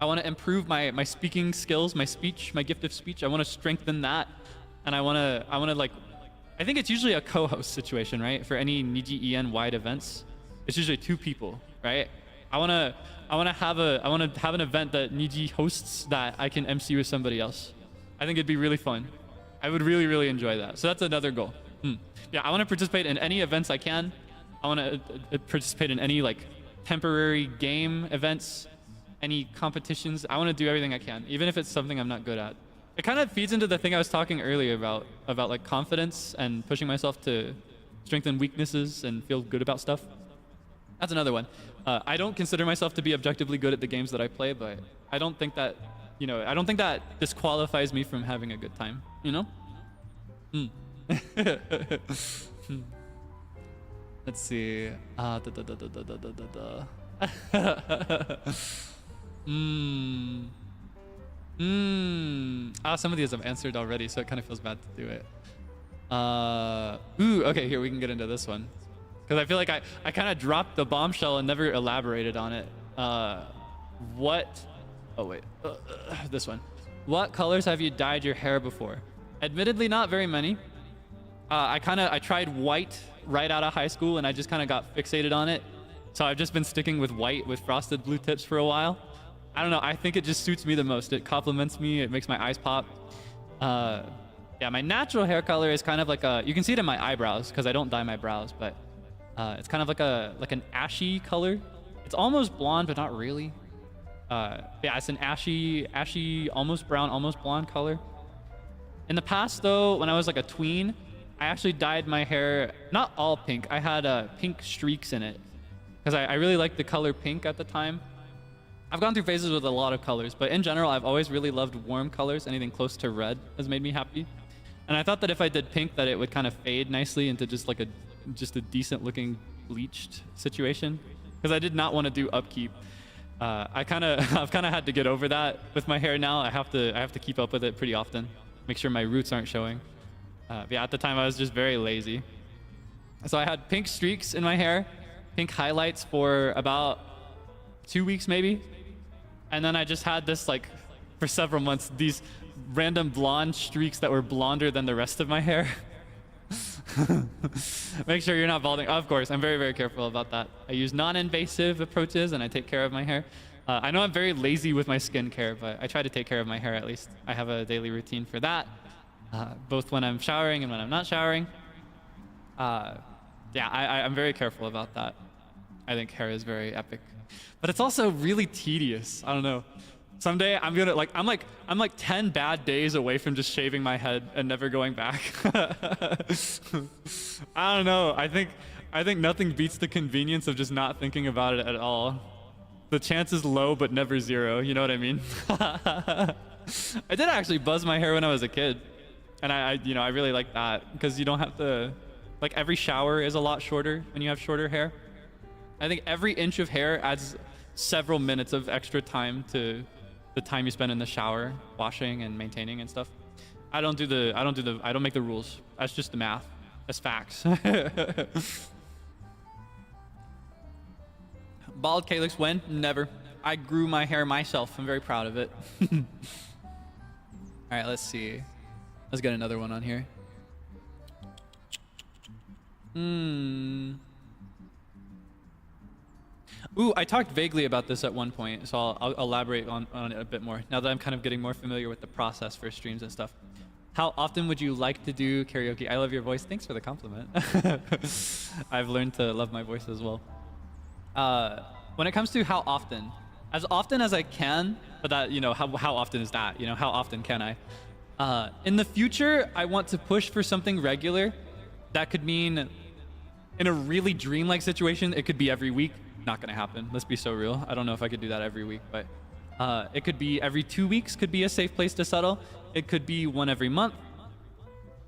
I want to improve my speaking skills, my speech, my gift of speech. I want to strengthen that, and I want to like, I think it's usually a co-host situation, right? For any Niji En wide events, it's usually 2 people, right? I want to have an event that Niji hosts that I can MC with somebody else. I think it'd be really fun. I would really enjoy that. So that's another goal. Yeah, I want to participate in any events I can. I want to participate in any like temporary game events, any competitions. I want to do everything I can, even if it's something I'm not good at. It kind of feeds into the thing I was talking earlier about like confidence and pushing myself to strengthen weaknesses and feel good about stuff. That's another one. I don't consider myself to be objectively good at the games that I play, but I don't think that, I don't think that disqualifies me from having a good time, you know? Let's see. Some of these I've answered already, so it kind of feels bad to do it. Okay, here we can get into this one. Because I feel like I kind of dropped the bombshell and never elaborated on it. This one. What colors have you dyed your hair before? Admittedly, not very many. I tried white right out of high school, and I just kind of got fixated on it. So I've just been sticking with white with frosted blue tips for a while. I don't know. I think it just suits me the most. It compliments me. It makes my eyes pop. Yeah, my natural hair color is kind of like you can see it in my eyebrows because I don't dye my brows, but it's kind of like an ashy color. It's almost blonde, but not really. Yeah, it's an ashy, almost brown, almost blonde color. In the past, though, when I was like a tween, I actually dyed my hair not all pink. I had pink streaks in it because I really liked the color pink at the time. I've gone through phases with a lot of colors, but in general, I've always really loved warm colors. Anything close to red has made me happy. And I thought that if I did pink, that it would kind of fade nicely into just like a decent looking bleached situation, because I did not want to do upkeep. I've kind of had to get over that with my hair now. I have to keep up with it pretty often, make sure my roots aren't showing. Yeah, at the time I was just very lazy. So I had pink streaks in my hair, pink highlights for about 2 weeks maybe. And then I just had this, like, for several months, these random blonde streaks that were blonder than the rest of my hair. Make sure you're not balding. Of course, I'm very careful about that. I use non-invasive approaches and I take care of my hair. I know I'm very lazy with my skincare, but I try to take care of my hair at least. I have a daily routine for that, both when I'm showering and when I'm not showering. Yeah, I'm very careful about that. I think hair is very epic, but it's also really tedious. I don't know. Someday I'm gonna I'm like 10 bad days away from just shaving my head and never going back. I don't know. I think nothing beats the convenience of just not thinking about it at all. The chance is low, but never zero. You know what I mean? I did actually buzz my hair when I was a kid, and I really like that because you don't have to, like, every shower is a lot shorter when you have shorter hair. I think every inch of hair adds several minutes of extra time to the time you spend in the shower, washing and maintaining and stuff. I don't make the rules. That's just the math. That's facts. Bald Kaelix, when? Never. I grew my hair myself. I'm very proud of it. All right, let's see. Let's get another one on here. Ooh, I talked vaguely about this at one point, so I'll elaborate on it a bit more now that I'm kind of getting more familiar with the process for streams and stuff. How often would you like to do karaoke? I love your voice. Thanks for the compliment. I've learned to love my voice as well. when it comes to how often as I can, but that, you know, how often is that? You know, how often can I? In the future, I want to push for something regular. That could mean, in a really dreamlike situation, it could be every week. Not gonna happen. Let's be so real. I don't know if I could do that every week, but it could be every 2 weeks. Could be a safe place to settle. It could be one every month.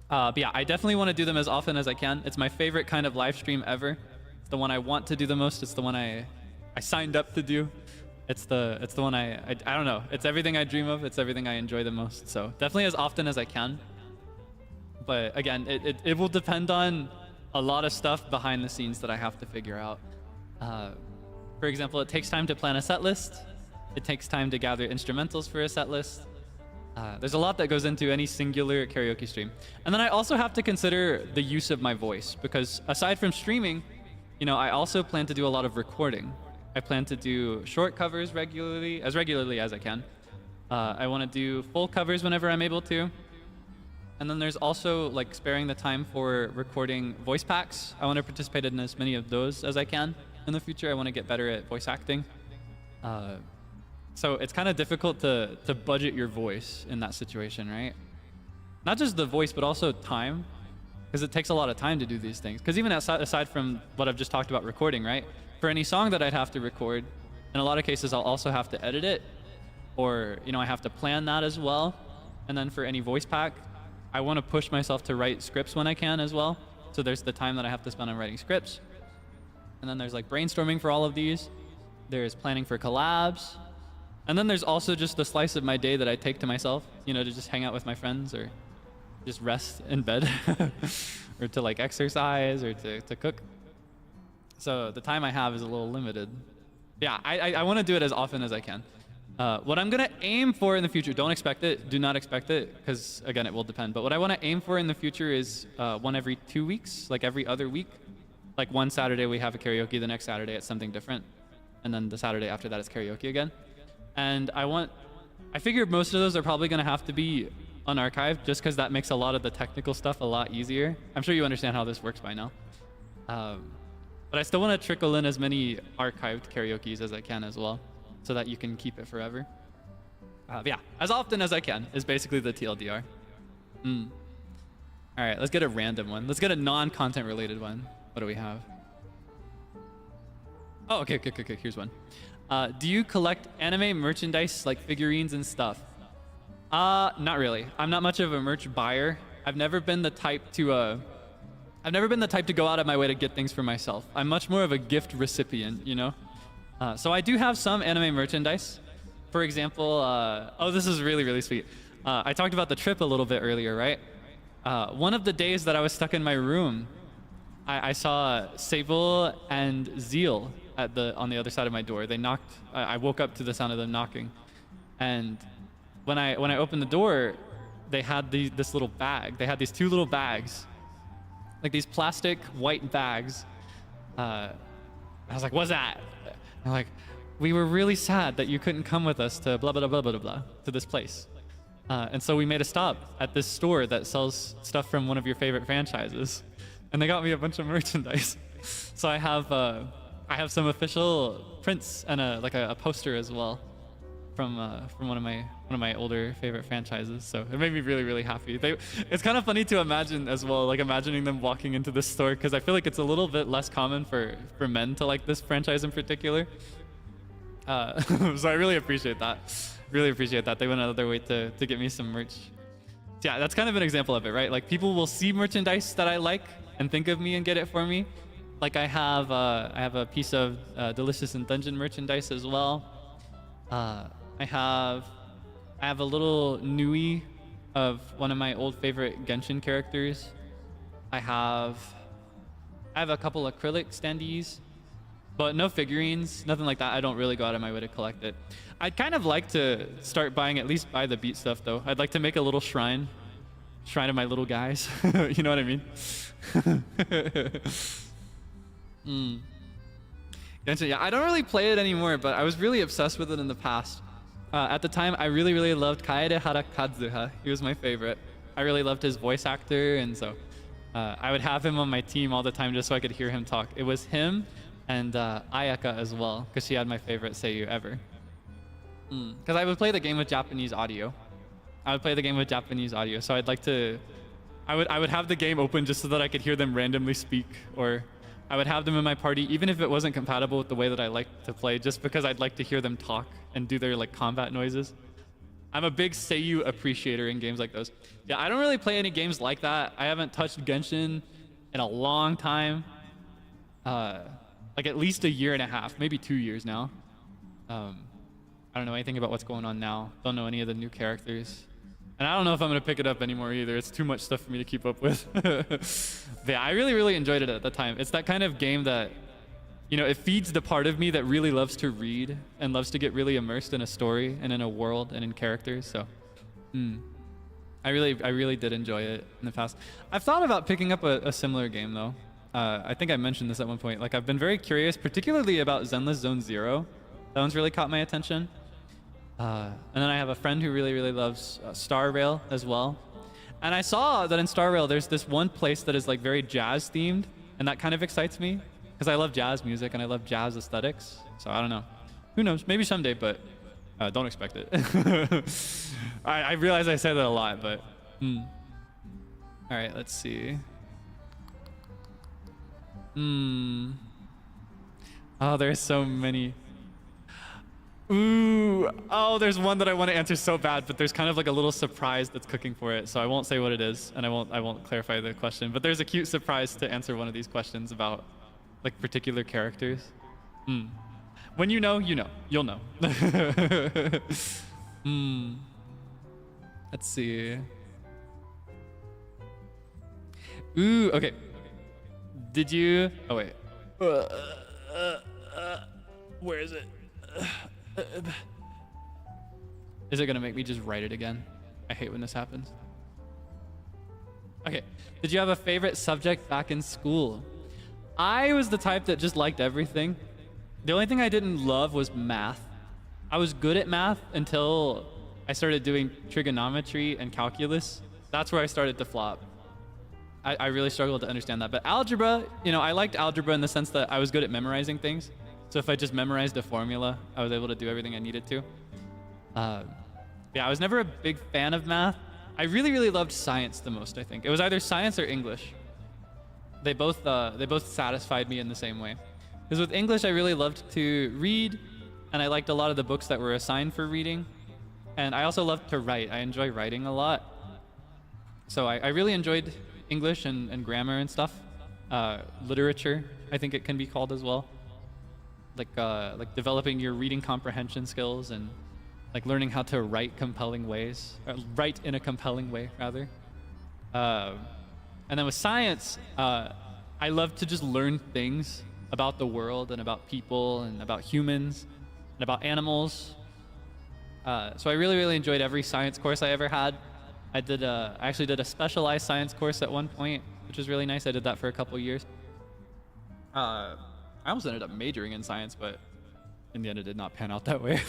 But yeah, I definitely want to do them as often as I can. It's my favorite kind of live stream ever. It's the one I want to do the most. It's the one I signed up to do. It's the one I don't know. It's everything I dream of. It's everything I enjoy the most. So definitely as often as I can. But again, it will depend on a lot of stuff behind the scenes that I have to figure out. For example, it takes time to plan a set list. It takes time to gather instrumentals for a set list. There's a lot that goes into any singular karaoke stream. And then I also have to consider the use of my voice, because aside from streaming, you know, I also plan to do a lot of recording. I plan to do short covers regularly as I can. I want to do full covers whenever I'm able to. And then there's also like sparing the time for recording voice packs. I want to participate in as many of those as I can in the future. I want to get better at voice acting. So it's kind of difficult to budget your voice in that situation, right? Not just the voice, but also time, because it takes a lot of time to do these things. Because even aside from what I've just talked about recording, right? For any song that I'd have to record, in a lot of cases, I'll also have to edit it, or, you know, I have to plan that as well. And then for any voice pack, I want to push myself to write scripts when I can as well. So there's the time that I have to spend on writing scripts. And then there's like brainstorming for all of these. There's planning for collabs. And then there's also just the slice of my day that I take to myself, you know, to just hang out with my friends or just rest in bed or to like exercise or to cook. So the time I have is a little limited. Yeah, I want to do it as often as I can. What I'm going to aim for in the future, don't expect it, do not expect it, because again, it will depend. But what I want to aim for in the future is one every 2 weeks, like every other week. Like one Saturday we have a karaoke, the next Saturday it's something different. And then the Saturday after that it's karaoke again. And I figure most of those are probably going to have to be unarchived, just because that makes a lot of the technical stuff a lot easier. I'm sure you understand how this works by now. But I still want to trickle in as many archived karaokes as I can as well, so that you can keep it forever. Yeah, as often as I can is basically the TLDR. All right, let's get a random one. Let's get a non-content related one. What do we have? Oh, okay, here's one. Do you collect anime merchandise like figurines and stuff? Not really. I'm not much of a merch buyer. I've never been the type to go out of my way to get things for myself. I'm much more of a gift recipient, you know? So I do have some anime merchandise. For example, oh, this is really, really sweet. I talked about the trip a little bit earlier, right? One of the days that I was stuck in my room, I saw Seible and Zeal on the other side of my door. They knocked. I woke up to the sound of them knocking, and when I opened the door, they had this little bag. They had these two little bags, like these plastic white bags. I was like, "What's that?" I'm like, "We were really sad that you couldn't come with us to blah blah blah blah blah to this place." And so we made a stop at this store that sells stuff from one of your favorite franchises, and they got me a bunch of merchandise. So I have some official prints and a poster as well from one of my older favorite franchises. So it made me really, really happy. It's kind of funny to imagine as well, like imagining them walking into this store, because I feel like it's a little bit less common for men to like this franchise in particular. So I really appreciate that. Really appreciate that. They went out of their way to get me some merch. Yeah, that's kind of an example of it, right? Like people will see merchandise that I like and think of me and get it for me. Like I have a piece of Delicious in Dungeon merchandise as well. I have a little Nui of one of my old favorite Genshin characters. I have a couple acrylic standees, but no figurines, nothing like that. I don't really go out of my way to collect it. I'd kind of like to start buying at least by the beat stuff though. I'd like to make a little shrine of my little guys. You know what I mean? Genshin, yeah, I don't really play it anymore, but I was really obsessed with it in the past. At the time, I really, really loved Kaedehara Kazuha. He was my favorite. I really loved his voice actor, and so I would have him on my team all the time just so I could hear him talk. It was him, and Ayaka as well, because she had my favorite Seiyu ever. Because I would play the game with Japanese audio. So I'd like to, I would have the game open just so that I could hear them randomly speak, or I would have them in my party even if it wasn't compatible with the way that I like to play, just because I'd like to hear them talk and do their like combat noises. I'm a big Seiyu appreciator in games like those. Yeah, I don't really play any games like that. I haven't touched Genshin in a long time. Like at least a year and a half, maybe 2 years now. I don't know anything about what's going on now. Don't know any of the new characters. And I don't know if I'm gonna pick it up anymore either. It's too much stuff for me to keep up with. But yeah, I really, really enjoyed it at the time. It's that kind of game that, you know, it feeds the part of me that really loves to read and loves to get really immersed in a story and in a world and in characters. So, I really did enjoy it in the past. I've thought about picking up a similar game though. I think I mentioned this at one point. Like I've been very curious, particularly about Zenless Zone Zero. That one's really caught my attention. And then I have a friend who really, really loves Star Rail as well. And I saw that in Star Rail, there's this one place that is like very jazz themed, and that kind of excites me because I love jazz music and I love jazz aesthetics. So I don't know. Who knows? Maybe someday, but don't expect it. I realize I say that a lot, but all right, let's see. Oh, there's so many. Ooh, oh, there's one that I want to answer so bad, but there's kind of like a little surprise that's cooking for it, so I won't say what it is, and I won't clarify the question. But there's a cute surprise to answer one of these questions about like particular characters. When you know, you'll know. Let's see. Ooh, okay. Did you? Oh wait. Where is it? Is it gonna make me just write it again? I hate when this happens. Okay. Did you have a favorite subject back in school? I was the type that just liked everything. The only thing I didn't love was math. I was good at math until I started doing trigonometry and calculus. That's where I started to flop. I really struggled to understand that. But algebra, you know, I liked algebra in the sense that I was good at memorizing things. So if I just memorized a formula, I was able to do everything I needed to. Yeah, I was never a big fan of math. I really, really loved science the most, I think. It was either science or English. They both satisfied me in the same way. Because with English, I really loved to read, and I liked a lot of the books that were assigned for reading. And I also loved to write. I enjoy writing a lot. So I really enjoyed English and grammar and stuff. Literature, I think it can be called as well. Like developing your reading comprehension skills and like learning how to write compelling ways, or write in a compelling way rather. And then with science, I love to just learn things about the world and about people and about humans and about animals. So I really, really enjoyed every science course I ever had. I actually did a specialized science course at one point, which was really nice. I did that for a couple years. I almost ended up majoring in science, but in the end it did not pan out that way.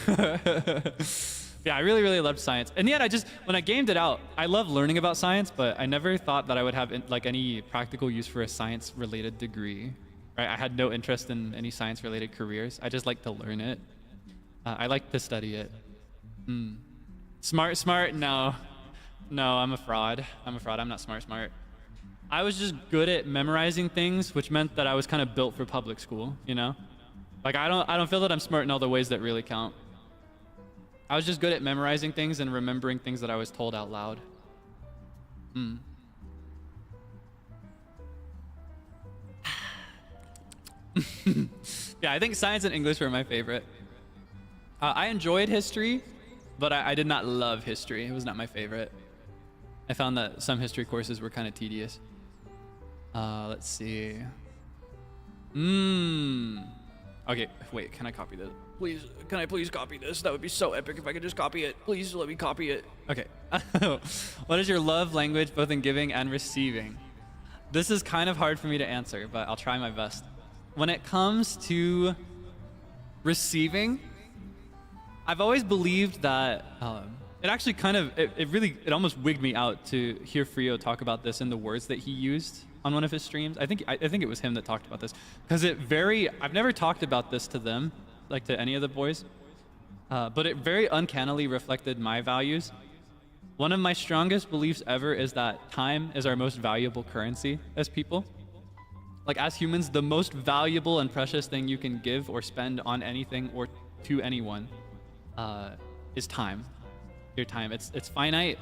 Yeah, I really, really loved science. In the end, when I gamed it out, I love learning about science, but I never thought that I would have like any practical use for a science-related degree. Right? I had no interest in any science-related careers. I just like to learn it. I like to study it. Smart? No, I'm a fraud. I'm not smart. I was just good at memorizing things, which meant that I was kind of built for public school, you know? Like I don't feel that I'm smart in all the ways that really count. I was just good at memorizing things and remembering things that I was told out loud. Yeah, I think science and English were my favorite. I enjoyed history, but I did not love history. It was not my favorite. I found that some history courses were kind of tedious. Let's see. Okay, wait, can I copy this? Please, can I please copy this? That would be so epic if I could just copy it. Please let me copy it. Okay. What is your love language, both in giving and receiving? This is kind of hard for me to answer, but I'll try my best. When it comes to receiving, I've always believed that it actually kind of, it almost wigged me out to hear Frio talk about this in the words that he used on one of his streams. I think it was him that talked about this, because I've never talked about this to them, like to any of the boys, but it very uncannily reflected my values. One of my strongest beliefs ever is that time is our most valuable currency as people. Like as humans, the most valuable and precious thing you can give or spend on anything or to anyone is time. Your time. It's finite,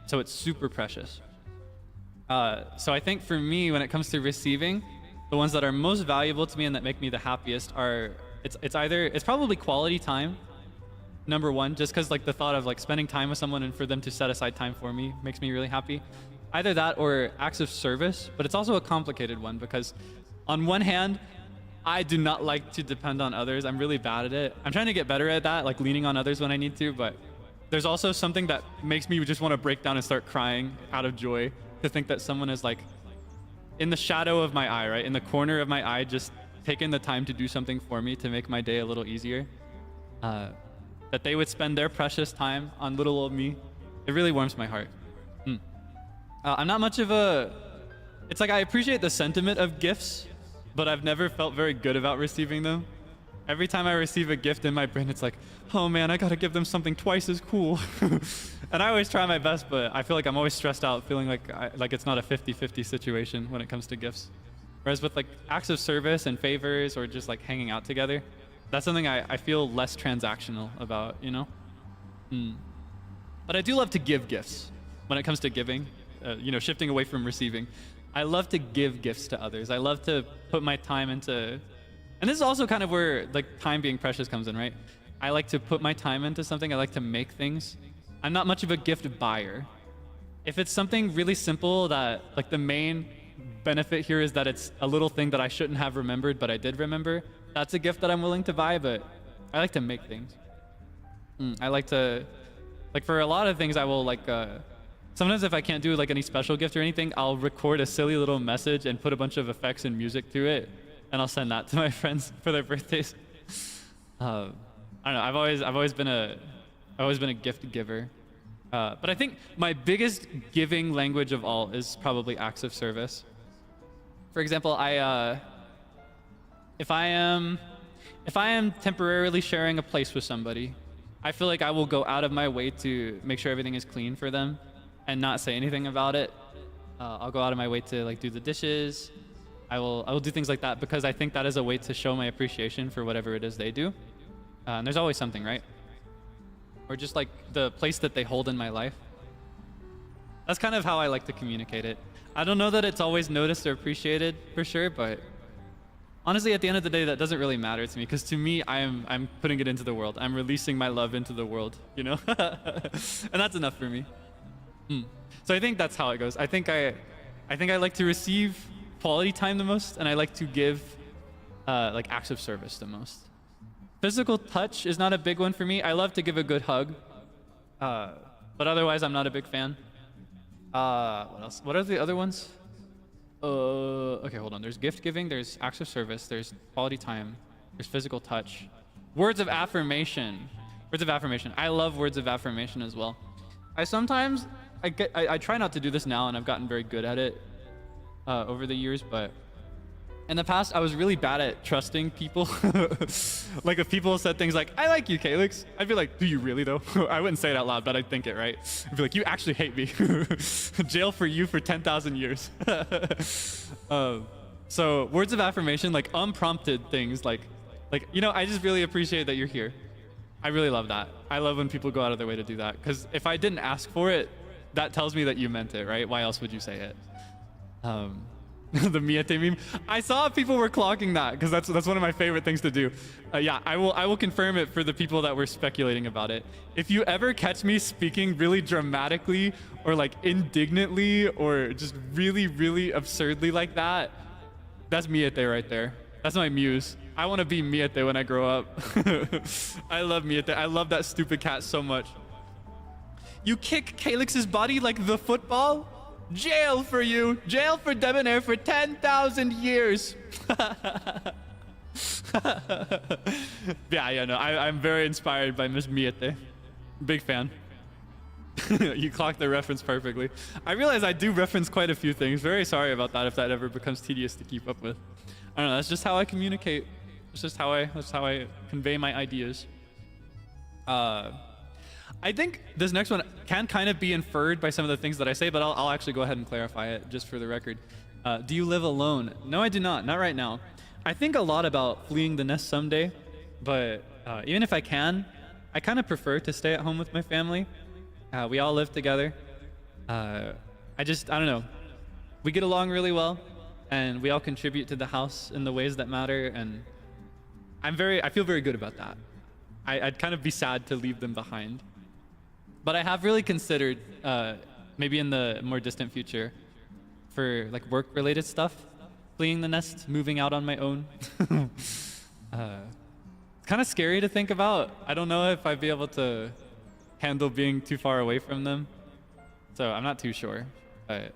so it's super precious. So I think for me, when it comes to receiving, the ones that are most valuable to me and that make me the happiest are it's probably quality time, number one, just because like the thought of like spending time with someone and for them to set aside time for me makes me really happy. Either that or acts of service, but it's also a complicated one because on one hand, I do not like to depend on others. I'm really bad at it. I'm trying to get better at that, like leaning on others when I need to, but there's also something that makes me just want to break down and start crying out of joy to think that someone is like in the shadow of my eye, right? In the corner of my eye, just taking the time to do something for me to make my day a little easier. That they would spend their precious time on little old me. It really warms my heart. I'm not much of it's like I appreciate the sentiment of gifts, but I've never felt very good about receiving them. Every time I receive a gift in my brain, it's like, oh man, I gotta give them something twice as cool. And I always try my best, but I feel like I'm always stressed out, feeling like it's not a 50-50 situation when it comes to gifts. Whereas with like acts of service and favors or just like hanging out together, that's something I feel less transactional about, you know? But I do love to give gifts when it comes to giving, you know, shifting away from receiving. I love to give gifts to others. I love to put my time into, and this is also kind of where like time being precious comes in, right? I like to put my time into something. I like to make things. I'm not much of a gift buyer. If it's something really simple that like the main benefit here is that it's a little thing that I shouldn't have remembered, but I did remember, that's a gift that I'm willing to buy, but I like to make things. I like to, like for a lot of things I will like, sometimes if I can't do like any special gift or anything, I'll record a silly little message and put a bunch of effects and music to it, and I'll send that to my friends for their birthdays. I don't know. I've always been a gift giver, but I think my biggest giving language of all is probably acts of service. For example, if I am temporarily sharing a place with somebody, I feel like I will go out of my way to make sure everything is clean for them and not say anything about it. I'll go out of my way to like do the dishes. I will do things like that because I think that is a way to show my appreciation for whatever it is they do. And there's always something, right? Or just like the place that they hold in my life. That's kind of how I like to communicate it. I don't know that it's always noticed or appreciated for sure, but honestly, at the end of the day, that doesn't really matter to me because to me, I'm putting it into the world. I'm releasing my love into the world, you know? And that's enough for me. So I think that's how it goes. I think I like to receive quality time the most, and I like to give like acts of service the most. Physical touch is not a big one for me. I love to give a good hug, but otherwise I'm not a big fan. What else? What are the other ones? Okay, hold on. There's gift giving, there's acts of service, there's quality time, there's physical touch. Words of affirmation. Words of affirmation. I love words of affirmation as well. I try not to do this now, and I've gotten very good at it over the years, but in the past, I was really bad at trusting people. Like if people said things like, I like you, Kaelix, I'd be like, do you really though? I wouldn't say it out loud, but I'd think it, right? I'd be like, you actually hate me. Jail for you for 10,000 years. So words of affirmation, like unprompted things, like, you know, I just really appreciate that you're here. I really love that. I love when people go out of their way to do that. Because if I didn't ask for it, that tells me that you meant it, right? Why else would you say it? The Miiet meme. I saw people were clocking that because that's one of my favorite things to do. Yeah, I will confirm it for the people that were speculating about it. If you ever catch me speaking really dramatically or like indignantly or just really, really absurdly like that, that's Miiet right there. That's my muse. I want to be Miiet when I grow up. I love Miiet. I love that stupid cat so much. You kick Kaelix's body like the football? Jail for you. Jail for Debonair for 10,000 years. Yeah, no, I'm very inspired by Miss Miiet. Big fan. You clocked the reference perfectly. I realize I do reference quite a few things. Very sorry about that if that ever becomes tedious to keep up with. I don't know, that's just how I communicate. It's just how I convey my ideas. I think this next one can kind of be inferred by some of the things that I say, but I'll actually go ahead and clarify it just for the record. Do you live alone? No, I do not. Not right now. I think a lot about fleeing the nest someday, but even if I can, I kind of prefer to stay at home with my family. We all live together. I don't know. We get along really well, and we all contribute to the house in the ways that matter, and I feel very good about that. I'd kind of be sad to leave them behind. But I have really considered, maybe in the more distant future, for like work-related stuff, fleeing the nest, moving out on my own. It's kind of scary to think about. I don't know if I'd be able to handle being too far away from them. So I'm not too sure. But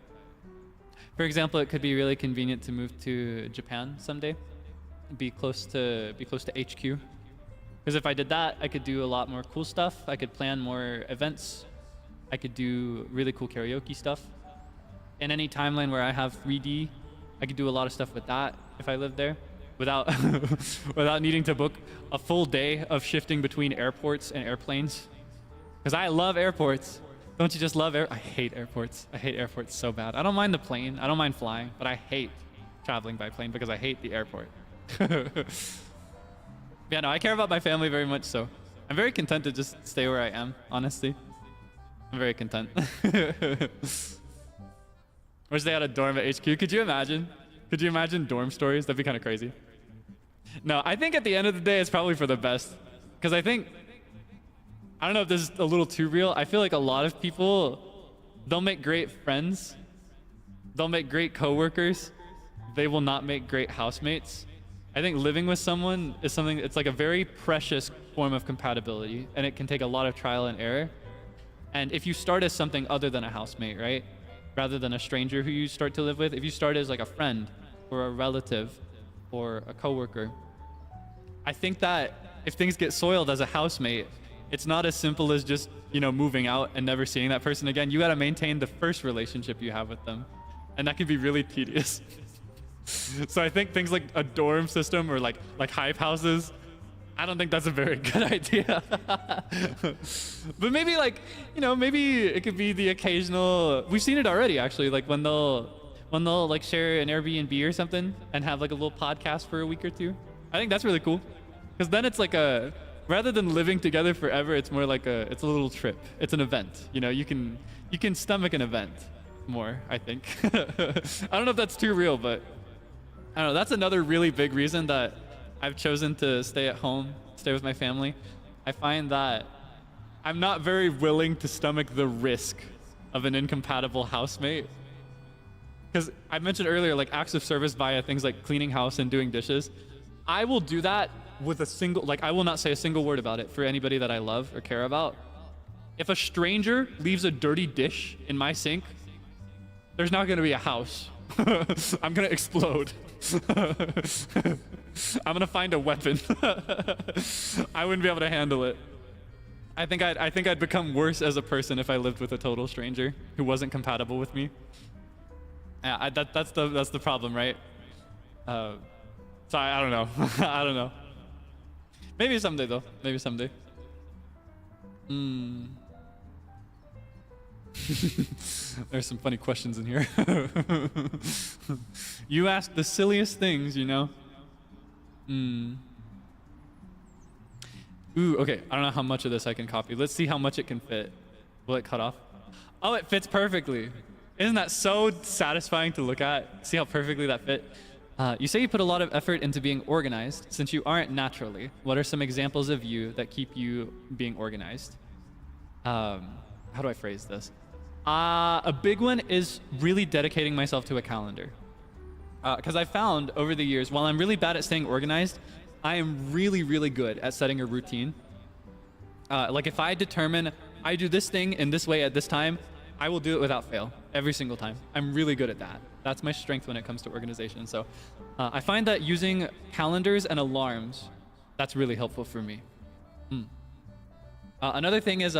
for example, it could be really convenient to move to Japan someday, be close to HQ. Because if I did that, I could do a lot more cool stuff. I could plan more events. I could do really cool karaoke stuff. In any timeline where I have 3D, I could do a lot of stuff with that if I lived there, without without needing to book a full day of shifting between airports and airplanes. Because I love airports. Don't you just love I hate airports. I hate airports so bad. I don't mind the plane. I don't mind flying, but I hate traveling by plane because I hate the airport. Yeah, no, I care about my family very much, so I'm very content to just stay where I am, honestly. I'm very content. Or stay at a dorm at HQ. Could you imagine? Could you imagine dorm stories? That'd be kind of crazy. No, I think at the end of the day, it's probably for the best. Because I don't know if this is a little too real. I feel like a lot of people, they'll make great friends. They'll make great coworkers. They will not make great housemates. I think living with someone is something, it's like a very precious form of compatibility, and it can take a lot of trial and error. And if you start as something other than a housemate, right? Rather than a stranger who you start to live with, if you start as like a friend or a relative or a coworker, I think that if things get soiled as a housemate, it's not as simple as just, moving out and never seeing that person again. You got to maintain the first relationship you have with them. And that can be really tedious. So I think things like a dorm system or like hive houses, I don't think that's a very good idea. But maybe maybe it could be the occasional, we've seen it already actually, like when they'll like share an Airbnb or something and have like a little podcast for a week or two. I think that's really cool. Because then it's like rather than living together forever, it's more like it's a little trip. It's an event. You can stomach an event more, I think. I don't know if that's too real, but I don't know. That's another really big reason that I've chosen to stay at home, stay with my family. I find that I'm not very willing to stomach the risk of an incompatible housemate. Because I mentioned earlier, like acts of service via things like cleaning house and doing dishes. I will do that with I will not say a single word about it for anybody that I love or care about. If a stranger leaves a dirty dish in my sink, there's not going to be a house. I'm going to explode. I'm going to find a weapon. I wouldn't be able to handle it. I think I'd become worse as a person if I lived with a total stranger who wasn't compatible with me. Yeah, that's the problem, right? So I don't know. I don't know. Maybe someday though. Maybe someday. There's some funny questions in here. You ask the silliest things, Ooh, okay. I don't know how much of this I can copy. Let's see how much it can fit. Will it cut off? Oh, it fits perfectly. Isn't that so satisfying to look at? See how perfectly that fit? You say you put a lot of effort into being organized since you aren't naturally. What are some examples of you that keep you being organized? How do I phrase this? A big one is really dedicating myself to a calendar. Because I found over the years, while I'm really bad at staying organized, I am really, really good at setting a routine. Like if I determine I do this thing in this way at this time, I will do it without fail every single time. I'm really good at that. That's my strength when it comes to organization. So I find that using calendars and alarms, that's really helpful for me. Another thing is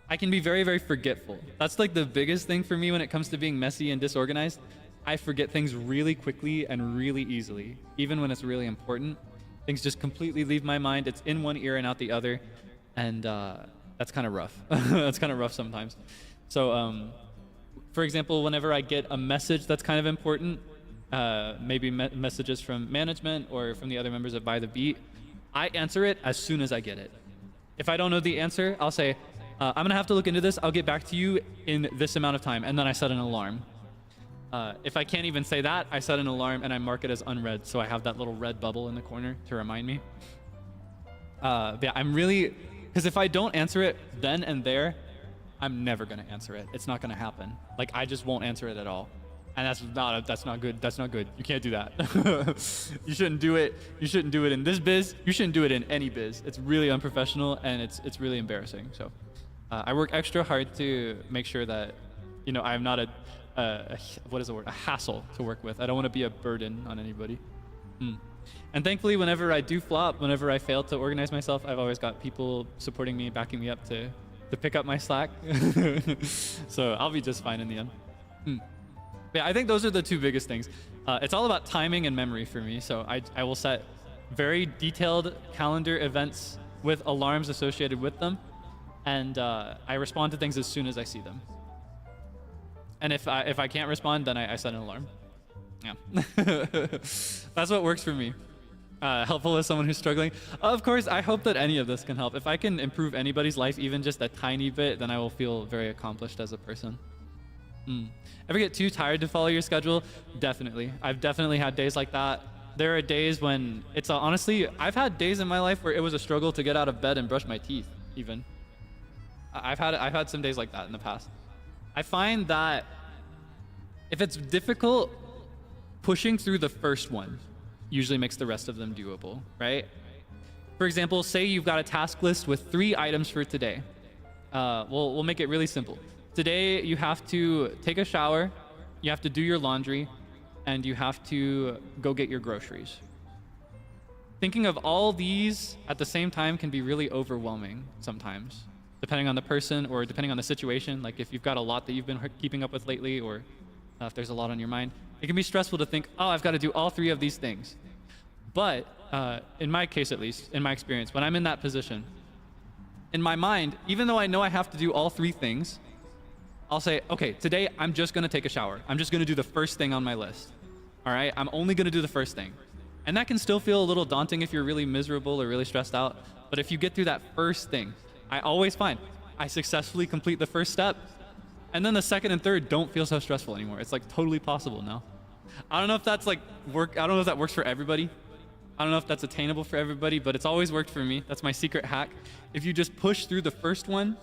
I can be very, very forgetful. That's like the biggest thing for me when it comes to being messy and disorganized. I forget things really quickly and really easily, even when it's really important. Things just completely leave my mind. It's in one ear and out the other, and that's kind of rough. That's kind of rough sometimes. So, for example, whenever I get a message that's kind of important, maybe messages from management or from the other members of By the Beat, I answer it as soon as I get it. If I don't know the answer, I'll say, I'm gonna have to look into this. I'll get back to you in this amount of time, and then I set an alarm. If I can't even say that, I set an alarm and I mark it as unread, so I have that little red bubble in the corner to remind me. But yeah, I'm really, because if I don't answer it then and there, I'm never gonna answer it. It's not gonna happen. Like, I just won't answer it at all. And that's not good. That's not good. You can't do that. You shouldn't do it. You shouldn't do it in this biz. You shouldn't do it in any biz. It's really unprofessional and it's really embarrassing. So I work extra hard to make sure that, you know, I'm not what is the word? A hassle to work with. I don't want to be a burden on anybody. And thankfully, whenever I do flop, whenever I fail to organize myself, I've always got people supporting me, backing me up to pick up my slack. So I'll be just fine in the end. Yeah, I think those are the two biggest things. It's all about timing and memory for me. So I will set very detailed calendar events with alarms associated with them. And I respond to things as soon as I see them. And if I can't respond, then I set an alarm. Yeah. That's what works for me. Helpful as someone who's struggling. Of course, I hope that any of this can help. If I can improve anybody's life even just a tiny bit, then I will feel very accomplished as a person. Ever get too tired to follow your schedule? Definitely. I've definitely had days like that. There are days when it's honestly, I've had days in my life where it was a struggle to get out of bed and brush my teeth even. I've had some days like that in the past. I find that if it's difficult, pushing through the first one usually makes the rest of them doable, right? For example, say you've got a task list with 3 items for today. We'll make it really simple. Today, you have to take a shower, you have to do your laundry, and you have to go get your groceries. Thinking of all these at the same time can be really overwhelming sometimes, depending on the person or depending on the situation. Like if you've got a lot that you've been keeping up with lately, or if there's a lot on your mind, it can be stressful to think, oh, I've got to do all 3 of these things. But in my case, at least, in my experience, when I'm in that position, in my mind, even though I know I have to do all 3 things, I'll say, okay, today I'm just gonna take a shower. I'm just gonna do the first thing on my list. All right, I'm only gonna do the first thing. And that can still feel a little daunting if you're really miserable or really stressed out. But if you get through that first thing, I always find I successfully complete the first step. And then the second and third don't feel so stressful anymore. It's like totally possible now. I don't know if that's like I don't know if that works for everybody. I don't know if that's attainable for everybody, but it's always worked for me. That's my secret hack. If you just push through the first one,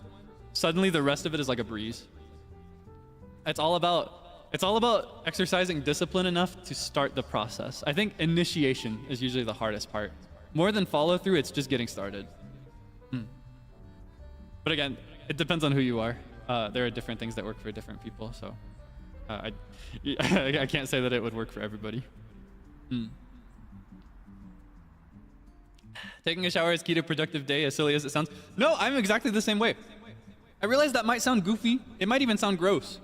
suddenly the rest of it is like a breeze. It's all about exercising discipline enough to start the process. I think initiation is usually the hardest part. More than follow through, it's just getting started. But again, it depends on who you are. There are different things that work for different people, so I can't say that it would work for everybody. Taking a shower is key to a productive day, as silly as it sounds. No, I'm exactly the same way. I realize that might sound goofy. It might even sound gross.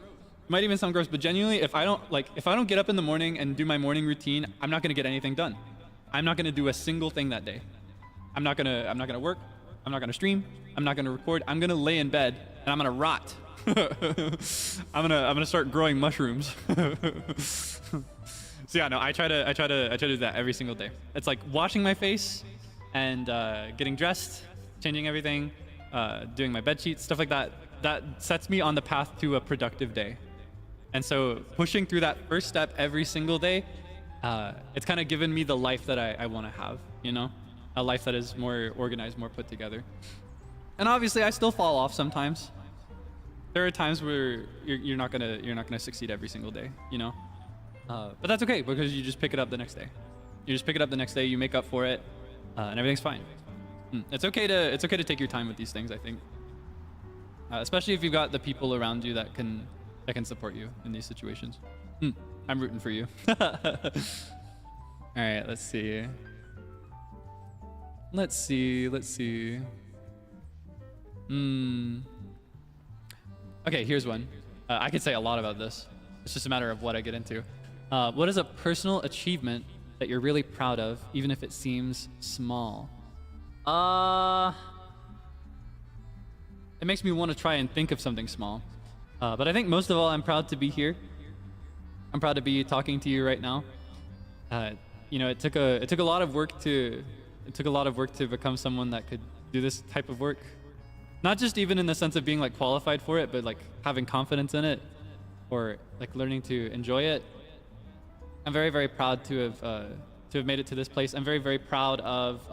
But genuinely, if I don't get up in the morning and do my morning routine, I'm not gonna get anything done. I'm not gonna do a single thing that day. I'm not gonna work. I'm not gonna stream. I'm not gonna record. I'm gonna lay in bed and I'm gonna rot. I'm gonna start growing mushrooms. So yeah, no, I try to do that every single day. It's like washing my face and getting dressed, changing everything, doing my bed sheets, stuff like that. That sets me on the path to a productive day. And so pushing through that first step every single day, it's kind of given me the life that I want to have, you know, a life that is more organized, more put together. And obviously, I still fall off sometimes. There are times where you're not gonna succeed every single day, you know. But that's okay because you just pick it up the next day. You make up for it, and everything's fine. It's okay to take your time with these things, I think. Especially if you've got the people around you that can support you in these situations. I'm rooting for you. All right, let's see. Okay, here's one. I could say a lot about this. It's just a matter of what I get into. What is a personal achievement that you're really proud of, even if it seems small? It makes me want to try and think of something small. But I think most of all, I'm proud to be here. I'm proud to be talking to you right now. You know, it took a lot of work to become someone that could do this type of work. Not just even in the sense of being like qualified for it, but like having confidence in it, or like learning to enjoy it. I'm very, very proud to have made it to this place. I'm very, very proud of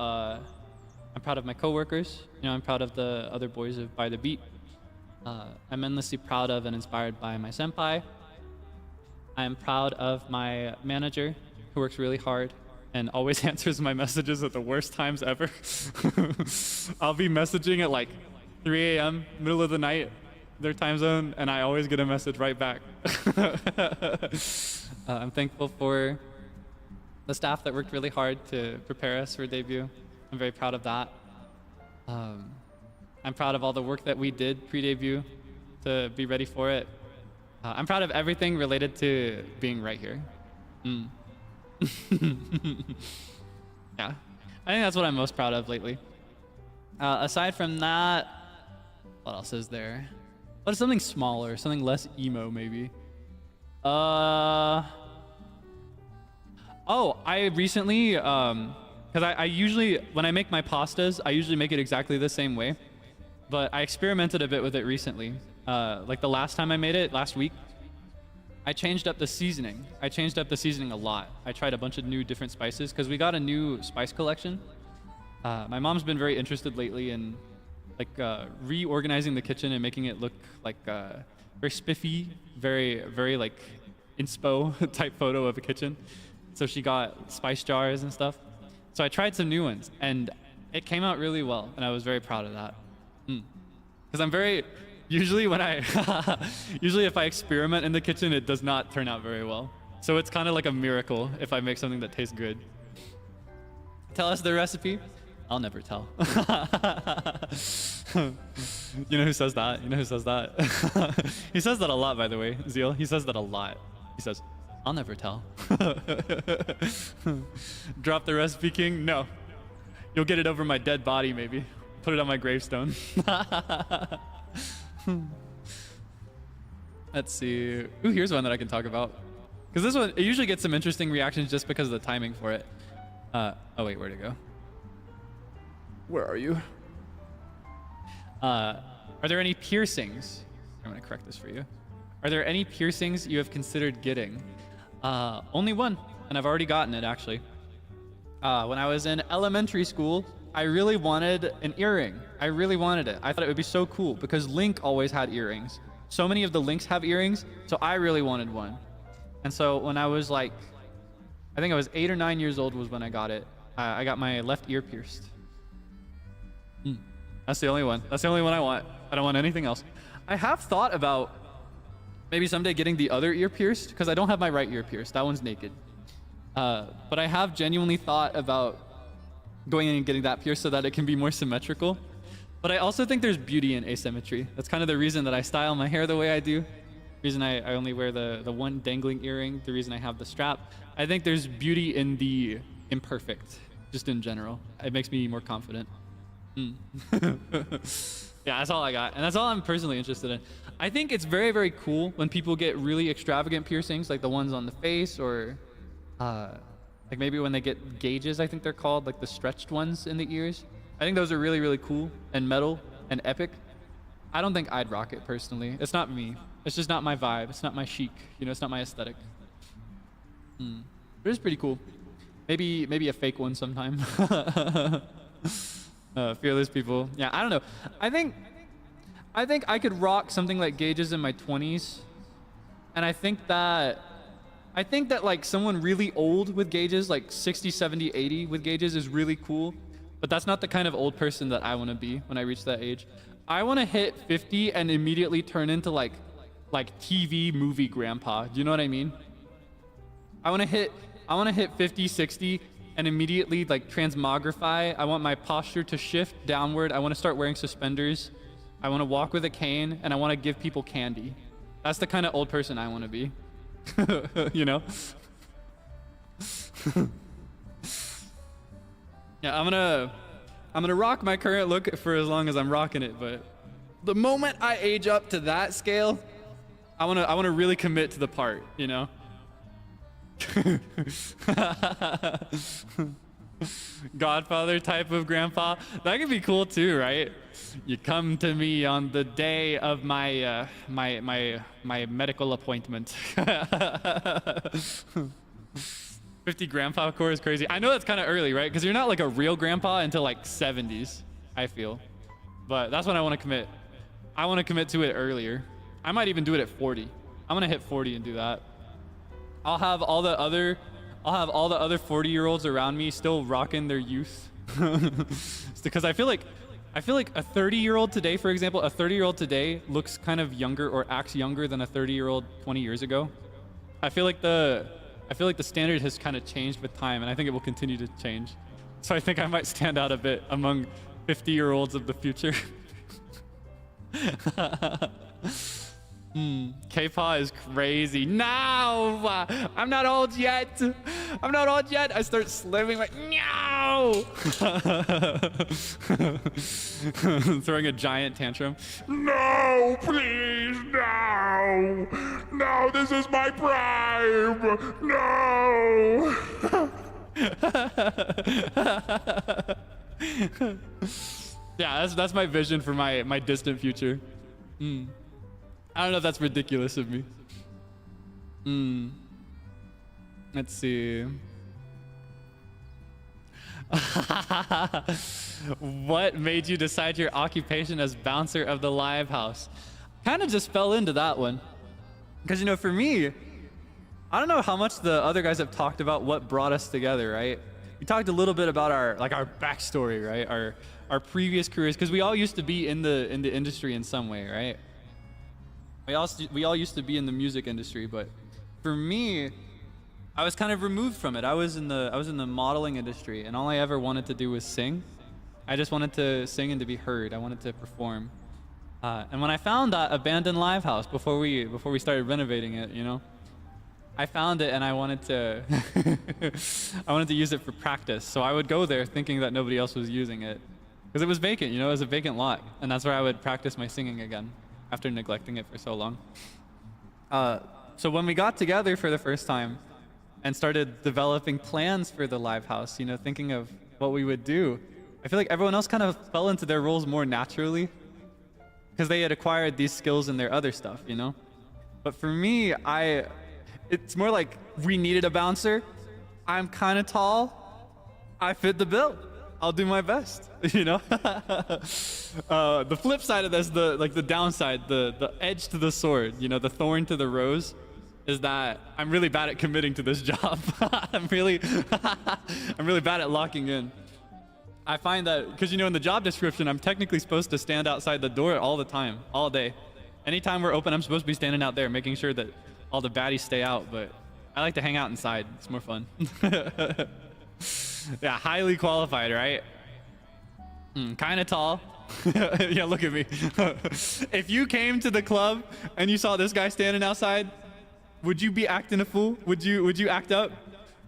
my coworkers. You know, I'm proud of the other boys of By the Beat. I'm endlessly proud of and inspired by my senpai. I am proud of my manager, who works really hard and always answers my messages at the worst times ever. I'll be messaging at like 3 a.m., middle of the night, their time zone, and I always get a message right back. I'm thankful for the staff that worked really hard to prepare us for debut. I'm very proud of that. I'm proud of all the work that we did pre-debut to be ready for it. I'm proud of everything related to being right here. Yeah, I think that's what I'm most proud of lately. Aside from that, what else is there? What is something smaller, something less emo maybe? Oh, I recently, because I usually, when I make my pastas, I usually make it exactly the same way. But I experimented a bit with it recently. Like the last time I made it, last week, I changed up the seasoning. I changed up the seasoning a lot. I tried a bunch of new different spices because we got a new spice collection. My mom's been very interested lately in like reorganizing the kitchen and making it look like very spiffy, very like inspo type photo of a kitchen. So she got spice jars and stuff. So I tried some new ones and it came out really well, and I was very proud of that. Because I'm very, usually if I experiment in the kitchen, it does not turn out very well. So it's kind of like a miracle if I make something that tastes good. Tell us the recipe. I'll never tell. You know who says that? You know who says that? He says that a lot, by the way, Zeal. He says that a lot. He says, I'll never tell. Drop the recipe, king? No. You'll get it over my dead body, maybe. Put it on my gravestone. Let's see. Ooh, here's one that I can talk about. Because this one, it usually gets some interesting reactions just because of the timing for it. Oh wait, where'd it go? Where are you? Are there any piercings? I'm gonna correct this for you. Are there any piercings you have considered getting? Only one, and I've already gotten it actually. When I was in elementary school, I really wanted an earring. I really wanted it. I thought it would be so cool because Link always had earrings. So many of the Links have earrings, so I really wanted one. And so when I was like, I think I was 8 or 9 years old was when I got it. I got my left ear pierced. That's the only one. That's the only one I want. I don't want anything else. I have thought about maybe someday getting the other ear pierced because I don't have my right ear pierced. That one's naked. But I have genuinely thought about going in and getting that pierced so that it can be more symmetrical. But I also think there's beauty in asymmetry. That's kind of the reason that I style my hair the way I do. The reason I only wear the one dangling earring. The reason I have the strap. I think there's beauty in the imperfect, just in general. It makes me more confident. Yeah, that's all I got. And that's all I'm personally interested in. I think it's very, very cool when people get really extravagant piercings, like the ones on the face, or like maybe when they get gauges, I think they're called, like the stretched ones in the ears. I think those are really, really cool and metal and epic. I don't think I'd rock it personally. It's not me. It's just not my vibe. It's not my chic. You know, it's not my aesthetic. But it's pretty cool. Maybe a fake one sometime. Fearless people. Yeah, I don't know. I think I could rock something like gauges in my 20s. And I think that like someone really old with gauges, like 60, 70, 80 with gauges is really cool. But that's not the kind of old person that I want to be when I reach that age. I want to hit 50 and immediately turn into like TV movie grandpa. Do you know what I mean? I want to hit 50, 60 and immediately like transmogrify. I want my posture to shift downward. I want to start wearing suspenders. I want to walk with a cane, and I want to give people candy. That's the kind of old person I want to be. You know? Yeah, I'm gonna rock my current look for as long as I'm rocking it, but the moment I age up to that scale, I wanna really commit to the part, you know? Godfather type of grandpa. That could be cool too, right? You come to me on the day of my my medical appointment. 50 grandpa core is crazy. I know that's kind of early, right? Because you're not like a real grandpa until like 70s, I feel. But that's when I want to commit. I want to commit to it earlier. I might even do it at 40. I'm gonna hit 40 and do that. I'll have all the other 40-year-olds around me still rocking their youth. Because I feel like a 30-year-old today, for example, a 30-year-old today looks kind of younger or acts younger than a 30-year-old 20 years ago. I feel like the standard has kind of changed with time, and I think it will continue to change. So I think I might stand out a bit among 50-year-olds of the future. K-pop is crazy. No! I'm not old yet. I'm not old yet. I start slimming like, no! Throwing a giant tantrum. No, please, no! No, this is my prime! No! Yeah, that's my vision for my distant future. I don't know if that's ridiculous of me. Let's see. What made you decide your occupation as bouncer of the live house? Kind of just fell into that one. Because, you know, for me, I don't know how much the other guys have talked about what brought us together, right? We talked a little bit about our backstory, right? Our previous careers, because we all used to be in the industry in some way, right? We all used to be in the music industry, but for me, I was kind of removed from it. I was in the modeling industry, and all I ever wanted to do was sing. I just wanted to sing and to be heard. I wanted to perform. And when I found that abandoned live house before we started renovating it, you know, I found it and I wanted to use it for practice. So I would go there thinking that nobody else was using it, because it was vacant. You know, it was a vacant lot, and that's where I would practice my singing again after neglecting it for so long. So when we got together for the first time and started developing plans for the live house, you know, thinking of what we would do, I feel like everyone else kind of fell into their roles more naturally because they had acquired these skills in their other stuff, you know? But for me, it's more like we needed a bouncer. I'm kind of tall. I fit the bill. I'll do my best, you know? The flip side of this, the downside, the edge to the sword, you know, the thorn to the rose, is that I'm really bad at committing to this job. I'm really bad at locking in. I find that, because, you know, in the job description, I'm technically supposed to stand outside the door all the time, all day. Anytime we're open, I'm supposed to be standing out there, making sure that all the baddies stay out, but I like to hang out inside. It's more fun. Yeah, highly qualified, right? Kind of tall. Yeah, look at me. If you came to the club and you saw this guy standing outside, would you be acting a fool? Would you act up?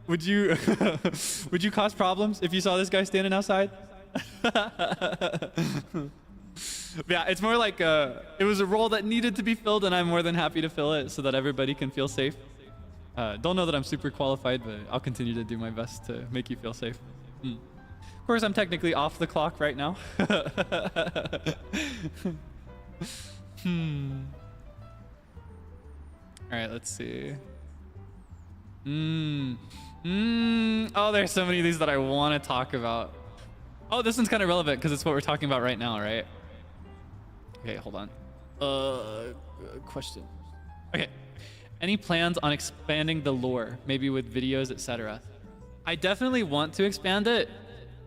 Would you would you cause problems if you saw this guy standing outside? Yeah, it's more like it was a role that needed to be filled, and I'm more than happy to fill it so that everybody can feel safe. Don't know that I'm super qualified, but I'll continue to do my best to make you feel safe. Of course, I'm technically off the clock right now. All right, let's see. Oh, there's so many of these that I want to talk about. Oh, this one's kind of relevant because it's what we're talking about right now, right? Okay, hold on. Question. Okay. Any plans on expanding the lore, maybe with videos, etc.? I definitely want to expand it.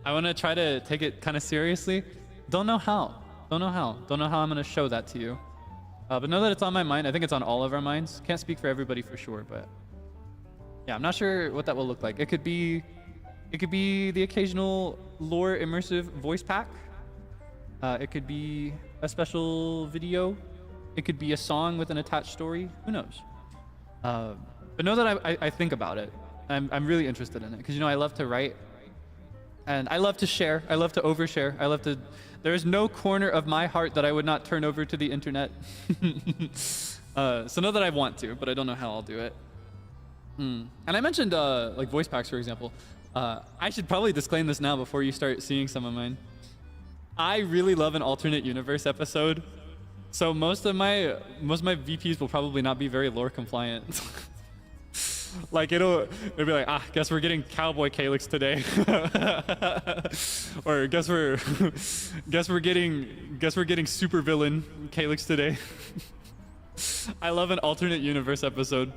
I want to try to take it kind of seriously. Don't know how. Don't know how I'm going to show that to you. But know that it's on my mind. I think it's on all of our minds. Can't speak for everybody for sure, but yeah, I'm not sure what that will look like. It could be the occasional lore immersive voice pack. It could be a special video. It could be a song with an attached story. Who knows? But know that I think about it. I'm really interested in it because, you know, I love to write and I love to share. I love to overshare. I love to. There is no corner of my heart that I would not turn over to the internet. So know that I want to, but I don't know how I'll do it. And I mentioned like voice packs, for example. I should probably disclaim this now before you start seeing some of mine. I really love an alternate universe episode. So most of my VPs will probably not be very lore compliant. Like it'll be like, guess we're getting Cowboy Kaelix today. Or guess we're getting super villain Kaelix today. I love an alternate universe episode.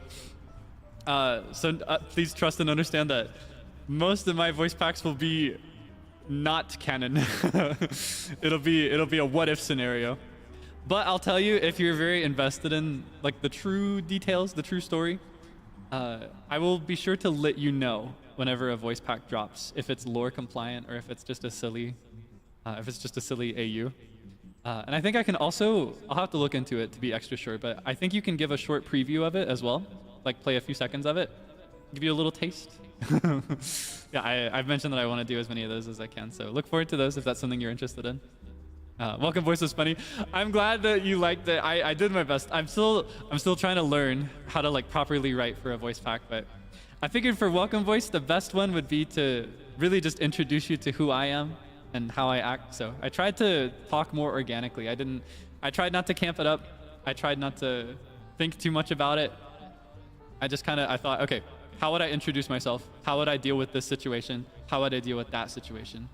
So please trust and understand that most of my voice packs will be not canon. It'll be a what if scenario. But I'll tell you, if you're very invested in like the true details, the true story, I will be sure to let you know whenever a voice pack drops, if it's lore compliant or if it's just a silly AU. And I think I can also, I'll have to look into it to be extra sure, but I think you can give a short preview of it as well, like play a few seconds of it, give you a little taste. Yeah, I've mentioned that I want to do as many of those as I can, so look forward to those if that's something you're interested in. Welcome Voice was funny. I'm glad that you liked it. I did my best. I'm still trying to learn how to like properly write for a voice pack, but I figured for Welcome Voice, the best one would be to really just introduce you to who I am and how I act. So I tried to talk more organically. I tried not to camp it up. I tried not to think too much about it. I thought, okay, how would I introduce myself? How would I deal with this situation? How would I deal with that situation?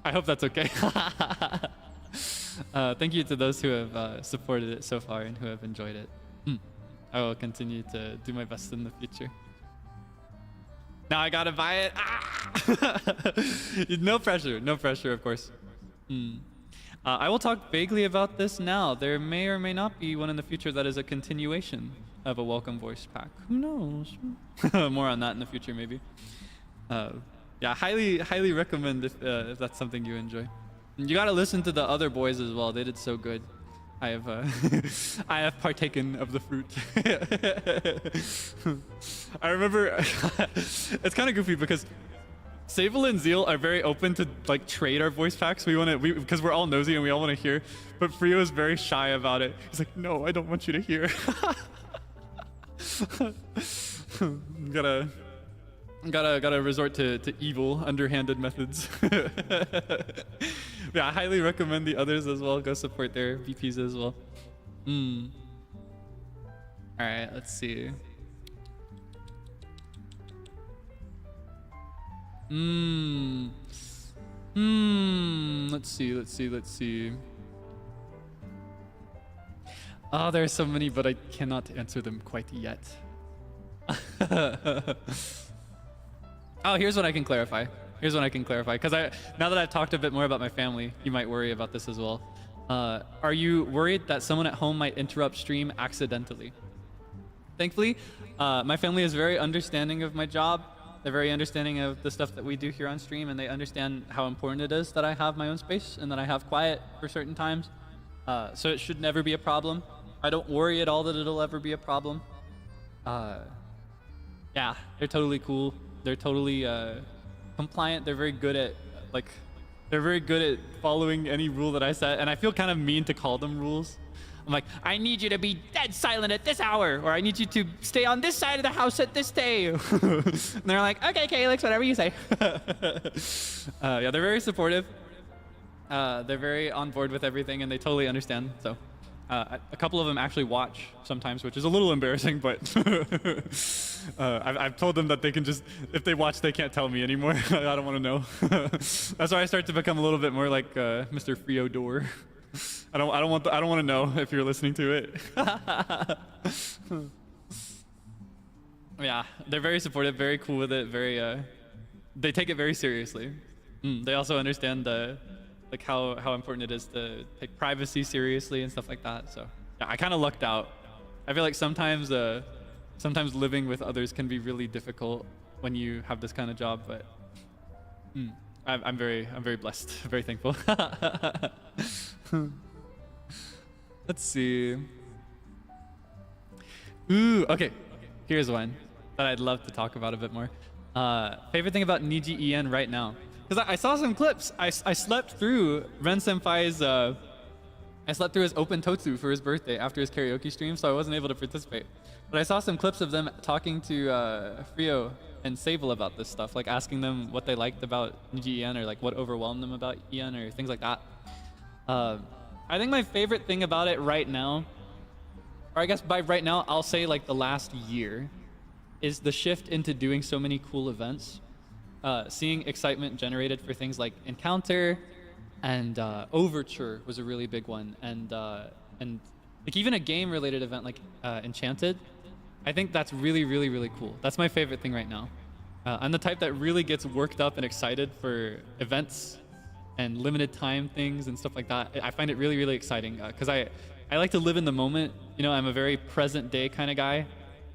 I hope that's okay. Thank you to those who have supported it so far and who have enjoyed it. I will continue to do my best in the future. Now I gotta buy it. No pressure, of course. I will talk vaguely about this now. There may or may not be one in the future that is a continuation of a welcome voice pack. Who knows? More on that in the future, maybe. Yeah, highly recommend if that's something you enjoy. You gotta listen to the other boys as well. They did so good. I have partaken of the fruit. I remember it's kind of goofy because Seible and Zeal are very open to like trade our voice packs. Because we're all nosy and we all want to hear. But Frio is very shy about it. He's like, no, I don't want you to hear. Gotta resort to evil, underhanded methods. Yeah, I highly recommend the others as well. Go support their VPs as well. All right, let's see. Let's see. Oh, there are so many, but I cannot answer them quite yet. Oh, here's what I can clarify. Because now that I've talked a bit more about my family, you might worry about this as well. Are you worried that someone at home might interrupt stream accidentally? Thankfully, my family is very understanding of my job. They're very understanding of the stuff that we do here on stream, and they understand how important it is that I have my own space and that I have quiet for certain times. So it should never be a problem. I don't worry at all that it'll ever be a problem. Yeah, they're totally cool. They're totally compliant. They're very good at following any rule that I set. And I feel kind of mean to call them rules. I'm like, I need you to be dead silent at this hour, or I need you to stay on this side of the house at this day. And they're like, okay, Kaelix, whatever you say. Yeah, they're very supportive. They're very on board with everything, and they totally understand. So a couple of them actually watch sometimes, which is a little embarrassing, but I've told them that they can just, if they watch, they can't tell me anymore. I don't want to know. That's why I start to become a little bit more like Mr. Freodore. I don't want to know if you're listening to it. Yeah, they're very supportive, very cool with it. They take it very seriously. They also understand like how important it is to take privacy seriously and stuff like that. So yeah, I kind of lucked out. I feel like sometimes living with others can be really difficult when you have this kind of job, but I'm very blessed, very thankful. Let's see. Ooh, okay. Here's one that I'd love to talk about a bit more. Favorite thing about Niji En right now? Because I saw some clips. I slept through Ren Senpai's. I slept through his open totsu for his birthday after his karaoke stream, so I wasn't able to participate. But I saw some clips of them talking to Frio and Seible about this stuff, like asking them what they liked about Niji En or like what overwhelmed them about En or things like that. I think my favorite thing about it right now, or I guess by right now, I'll say like the last year, is the shift into doing so many cool events. Seeing excitement generated for things like Encounter and Overture was a really big one. And like even a game related event like Enchanted, I think that's really, really, really cool. That's my favorite thing right now. I'm the type that really gets worked up and excited for events and limited time things and stuff like that. I find it really, really exciting because I like to live in the moment. You know, I'm a very present day kind of guy.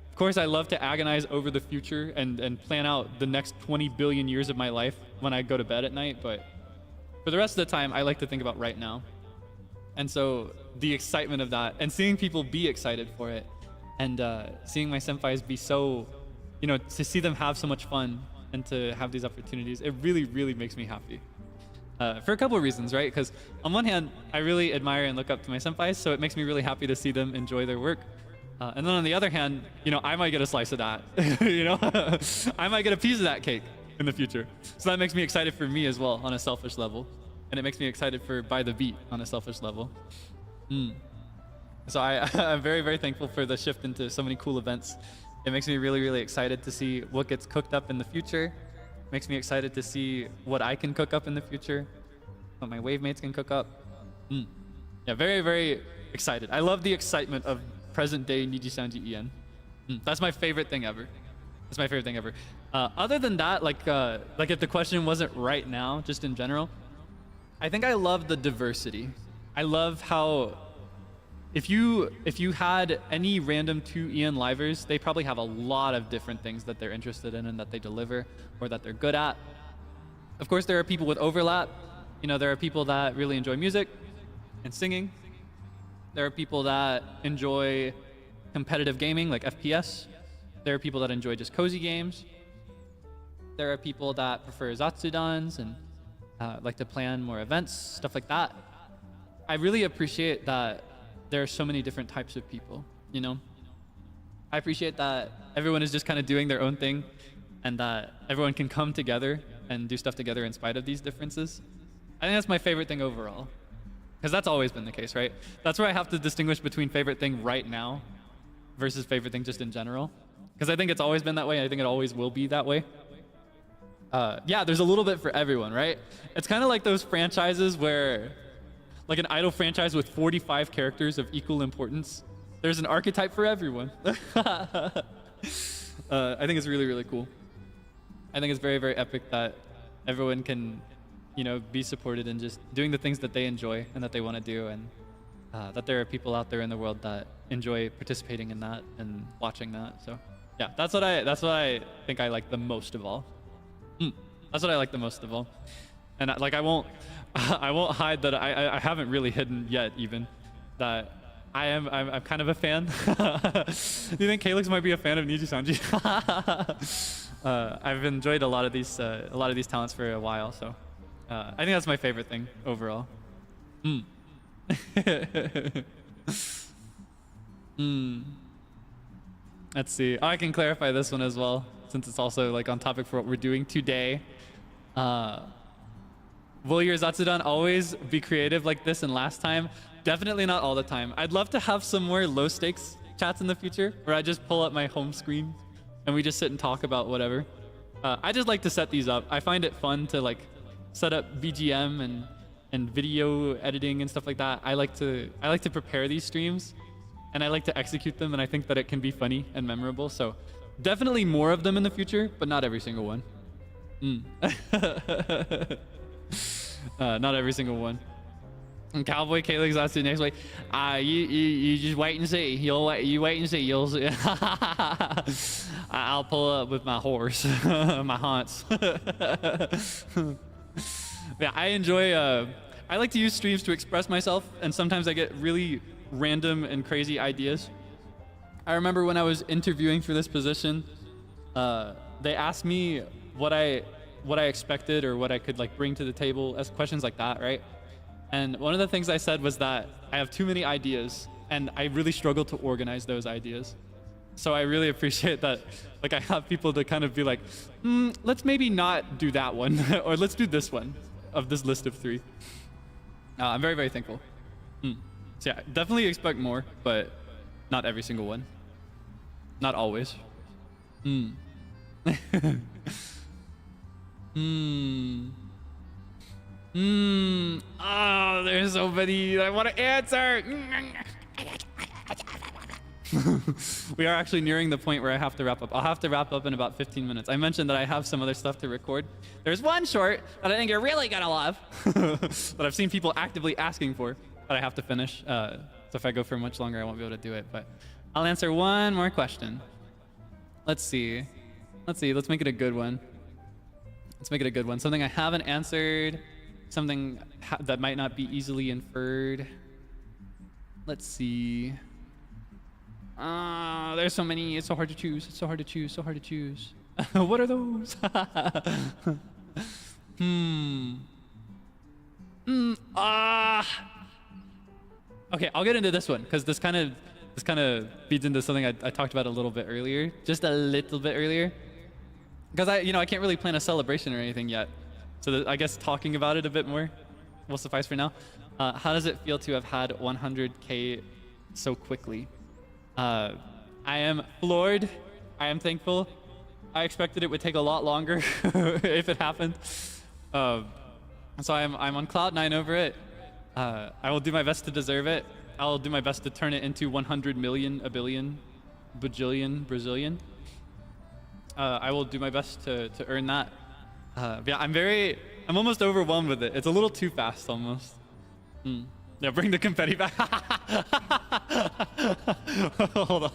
Of course, I love to agonize over the future and plan out the next 20 billion years of my life when I go to bed at night. But for the rest of the time, I like to think about right now. And so the excitement of that and seeing people be excited for it and seeing my senpais be so, you know, to see them have so much fun and to have these opportunities, it really, really makes me happy. For a couple of reasons, right? Because on one hand, I really admire and look up to my senpais, so it makes me really happy to see them enjoy their work. And then on the other hand, you know, I might get a slice of that, you know, I might get a piece of that cake in the future. So that makes me excited for me as well on a selfish level. And it makes me excited for By the Beat on a selfish level. So I'm very, very thankful for the shift into so many cool events. It makes me really, really excited to see what gets cooked up in the future. It makes me excited to see what I can cook up in the future, what my wave mates can cook up. Yeah, very, very excited. I love the excitement of present day NIJISANJI En. That's my favorite thing ever. That's my favorite thing ever. Other than that, like if the question wasn't right now, just in general, I think I love the diversity. I love how if you had any random 2 En livers, they probably have a lot of different things that they're interested in and that they deliver or that they're good at. Of course, there are people with overlap. You know, there are people that really enjoy music and singing. There are people that enjoy competitive gaming like FPS. There are people that enjoy just cozy games. There are people that prefer Zatsudans and like to plan more events, stuff like that. I really appreciate that there are so many different types of people, you know? I appreciate that everyone is just kind of doing their own thing and that everyone can come together and do stuff together in spite of these differences. I think that's my favorite thing overall. Because that's always been the case, right? That's where I have to distinguish between favorite thing right now versus favorite thing just in general. Because I think it's always been that way. I think it always will be that way. Yeah, there's a little bit for everyone, right? It's kind of like those franchises where, like an idol franchise with 45 characters of equal importance. There's an archetype for everyone. I think it's really, really cool. I think it's very, very epic that everyone can, you know, be supported in just doing the things that they enjoy and that they want to do, and that there are people out there in the world that enjoy participating in that and watching that. So yeah, that's what I think I like the most of all. That's what I like the most of all. And like I won't hide that I haven't really hidden yet even that I'm kind of a fan. Do you think Kaelix might be a fan of NIJISANJI? I've enjoyed a lot of these talents for a while, so I think that's my favorite thing overall. Let's see. Oh, I can clarify this one as well, since it's also like on topic for what we're doing today. Will your Zatsudan always be creative like this and last time? Definitely not all the time. I'd love to have some more low stakes chats in the future where I just pull up my home screen and we just sit and talk about whatever. I just like to set these up. I find it fun to like set up BGM and video editing and stuff like that. I like to prepare these streams and I like to execute them, and I think that it can be funny and memorable. So definitely more of them in the future, but not every single one. Not every single one. And Cowboy Kaelix, that's the next way. You just wait and see. You wait and see. You'll see. I'll pull up with my horse, my haunts. Yeah, I enjoy. I like to use streams to express myself, and sometimes I get really random and crazy ideas. I remember when I was interviewing for this position, they asked me what I expected or what I could like bring to the table as questions like that, right? And one of the things I said was that I have too many ideas, and I really struggle to organize those ideas. So I really appreciate that, like I have people to kind of be like, let's maybe not do that one, or let's do this one of this list of 3. I'm very, very thankful. So yeah, definitely expect more, but not every single one. Not always. Oh, there's so many I want to answer. We are actually nearing the point where I have to wrap up. I'll have to wrap up in about 15 minutes. I mentioned that I have some other stuff to record. There's one short that I think you're really gonna love that I've seen people actively asking for that I have to finish. So if I go for much longer, I won't be able to do it, but I'll answer one more question. Let's see. Let's make it a good one. Something I haven't answered, something that might not be easily inferred. Let's see. There's so many. It's so hard to choose. What are those? Okay, I'll get into this one because this kind of feeds into something I talked about a little bit earlier, just a little bit earlier. Because I can't really plan a celebration or anything yet, so I guess talking about it a bit more will suffice for now. How does it feel to have had 100K so quickly? I am floored. I am thankful. I expected it would take a lot longer if it happened. So I'm on cloud 9 over it. I will do my best to deserve it. I'll do my best to turn it into 100 million, a billion, bajillion, Brazilian. I will do my best to earn that. Yeah, I'm almost overwhelmed with it. It's a little too fast almost. Yeah, bring the confetti back. Hold on.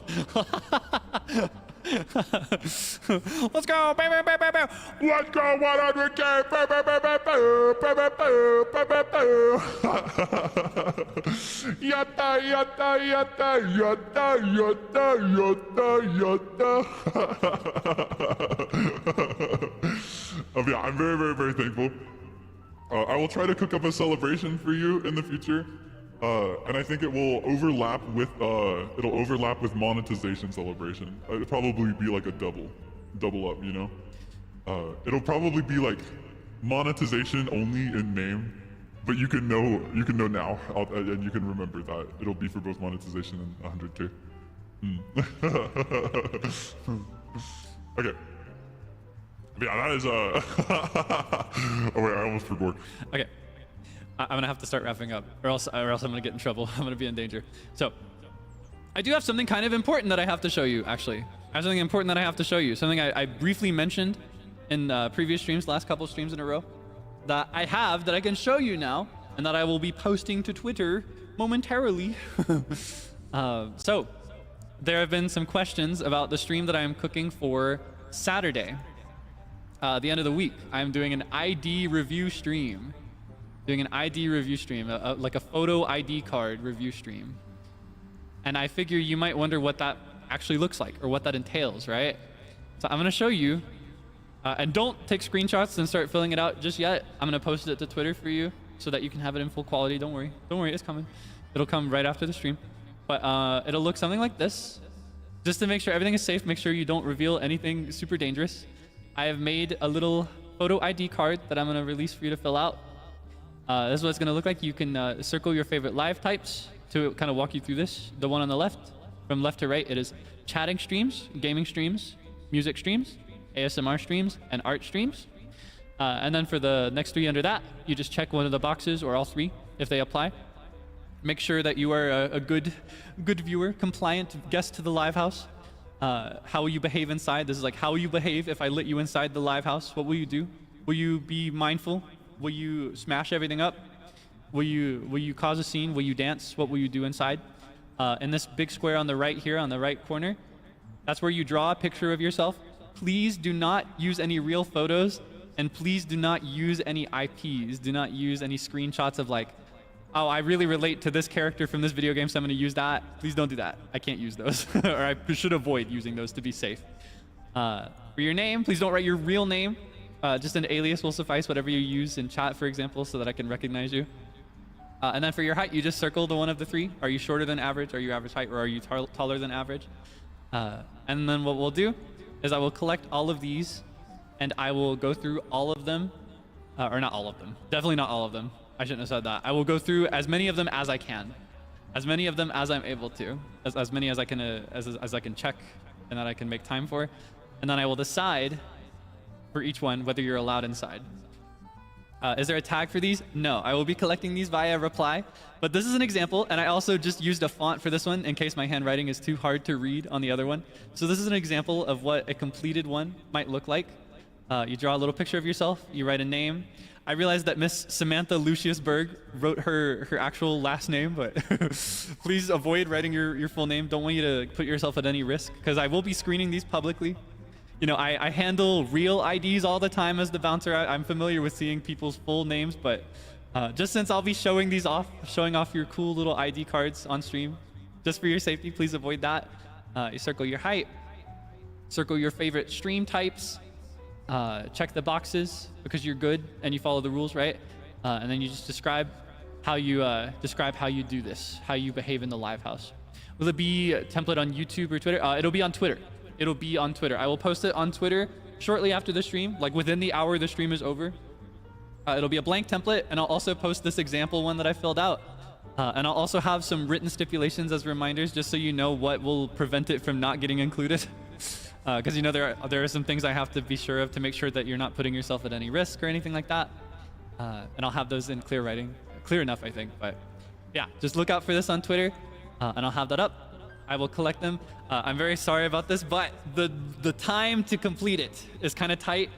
Let's go, baby. Let's go 100K. Yatta. Yeah, I'm very, very, very thankful. I will try to cook up a celebration for you in the future, and I think it will overlap with monetization celebration. It'll probably be like a double up, you know. It'll probably be like monetization only in name, but you can know now, and you can remember that it'll be for both monetization and 100K. Okay. Yeah, that is oh wait, I almost forgot. Okay, I'm gonna have to start wrapping up, or else I'm gonna get in trouble. I'm gonna be in danger. So, I do have something kind of important that I have to show you. Actually, I have something important that I have to show you. Something I briefly mentioned in previous streams, last couple streams in a row, that I have that I can show you now, and that I will be posting to Twitter momentarily. So, there have been some questions about the stream that I am cooking for Saturday. The end of the week, I'm doing an ID review stream. Like a photo ID card review stream. And I figure you might wonder what that actually looks like or what that entails, right? So I'm gonna show you. And don't take screenshots and start filling it out just yet. I'm gonna post it to Twitter for you so that you can have it in full quality. Don't worry, it's coming. It'll come right after the stream. But it'll look something like this. Just to make sure everything is safe, make sure you don't reveal anything super dangerous. I have made a little photo ID card that I'm going to release for you to fill out. This is what it's going to look like. You can circle your favorite live types to kind of walk you through this. The one on the left, from left to right, it is chatting streams, gaming streams, music streams, ASMR streams, and art streams. And then for the next 3 under that, you just check one of the boxes or all 3 if they apply. Make sure that you are a good viewer, compliant guest to the live house. How will you behave inside? This is like how will you behave if I let you inside the live house? What will you do? Will you be mindful? Will you smash everything up? Will you cause a scene? Will you dance? What will you do inside? In this big square on the right here, on the right corner, that's where you draw a picture of yourself. Please do not use any real photos And please do not use any IPs. Do not use any screenshots of like, oh, I really relate to this character from this video game, so I'm going to use that. Please don't do that. I can't use those. Or I should avoid using those to be safe. For your name, please don't write your real name. Just an alias will suffice, whatever you use in chat, for example, so that I can recognize you. And then for your height, you just circle the one of the three. Are you shorter than average? Are you average height? Or are you taller than average? And then what we'll do is I will collect all of these, and I will go through all of them. Or not all of them. Definitely not all of them. I shouldn't have said that. I will go through as many of them as I can. As many of them as I'm able to. As many as I can as I can check and that I can make time for. And then I will decide for each one whether you're allowed inside. Is there a tag for these? No, I will be collecting these via reply, but this is an example, and I also just used a font for this one in case my handwriting is too hard to read on the other one. So this is an example of what a completed one might look like. You draw a little picture of yourself, you write a name. I realized that Miss Samantha Luciusberg wrote her actual last name, but please avoid writing your full name. Don't want you to put yourself at any risk, because I will be screening these publicly. You know, I handle real IDs all the time as the bouncer. I'm familiar with seeing people's full names, but just since I'll be showing off your cool little ID cards on stream, just for your safety, please avoid that. You circle your height, circle your favorite stream types, check the boxes because you're good and you follow the rules, right? And then you just describe how you do this, how you behave in the live house. Will it be a template on YouTube or Twitter? It'll be on Twitter. It'll be on Twitter. I will post it on Twitter shortly after the stream, like within the hour the stream is over. It'll be a blank template, and I'll also post this example one that I filled out. And I'll also have some written stipulations as reminders, just so you know what will prevent it from not getting included. Because you know there are some things I have to be sure of to make sure that you're not putting yourself at any risk or anything like that. And I'll have those in clear writing, clear enough, I think. But yeah, just look out for this on Twitter, and I'll have that up. I will collect them. I'm very sorry about this, but the time to complete it is kind of tight.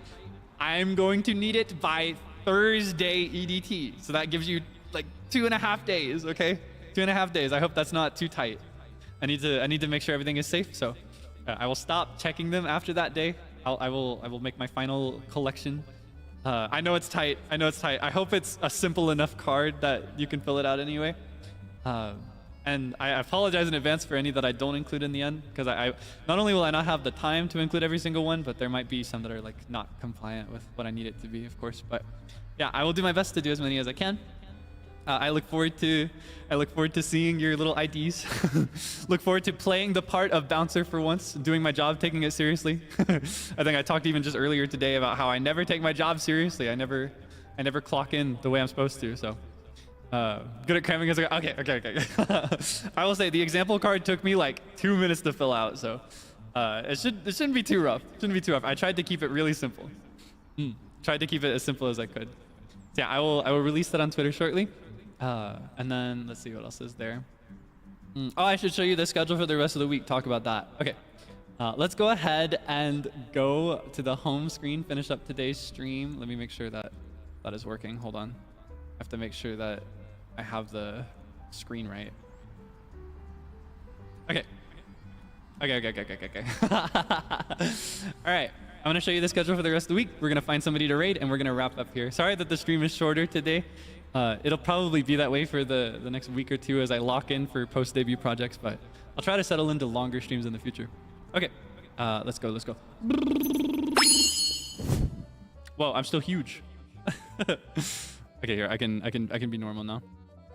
I'm going to need it by Thursday EDT. So that gives you like 2.5 days, okay? 2.5 days. I hope that's not too tight. I need to make sure everything is safe. So I will stop checking them after that day. I will make my final collection. I know it's tight. I know it's tight. I hope it's a simple enough card that you can fill it out anyway. And I apologize in advance for any that I don't include in the end, because I not only will I not have the time to include every single one, but there might be some that are like not compliant with what I need it to be, of course. But yeah, I will do my best to do as many as I can. I look forward to seeing your little IDs. Look forward to playing the part of bouncer for once, doing my job, taking it seriously. I think I talked even just earlier today about how I never take my job seriously. I never clock in the way I'm supposed to. So. Good at cramming. Okay. I will say the example card took me like 2 minutes to fill out, so it shouldn't be too rough. I tried to keep it really simple. Tried to keep it as simple as I could. So yeah, I will release that on Twitter shortly. And then let's see what else is there. Oh, I should show you the schedule for the rest of the week. Talk about that. Okay. Let's go ahead and go to the home screen. Finish up today's stream. Let me make sure that is working. Hold on. I have to make sure that I have the screen right. Okay. All right. I'm going to show you the schedule for the rest of the week. We're going to find somebody to raid, and we're going to wrap up here. Sorry that the stream is shorter today. It'll probably be that way for the next week or two as I lock in for post-debut projects, but I'll try to settle into longer streams in the future. Okay. Let's go. Whoa, I'm still huge. Okay, here I can be normal now.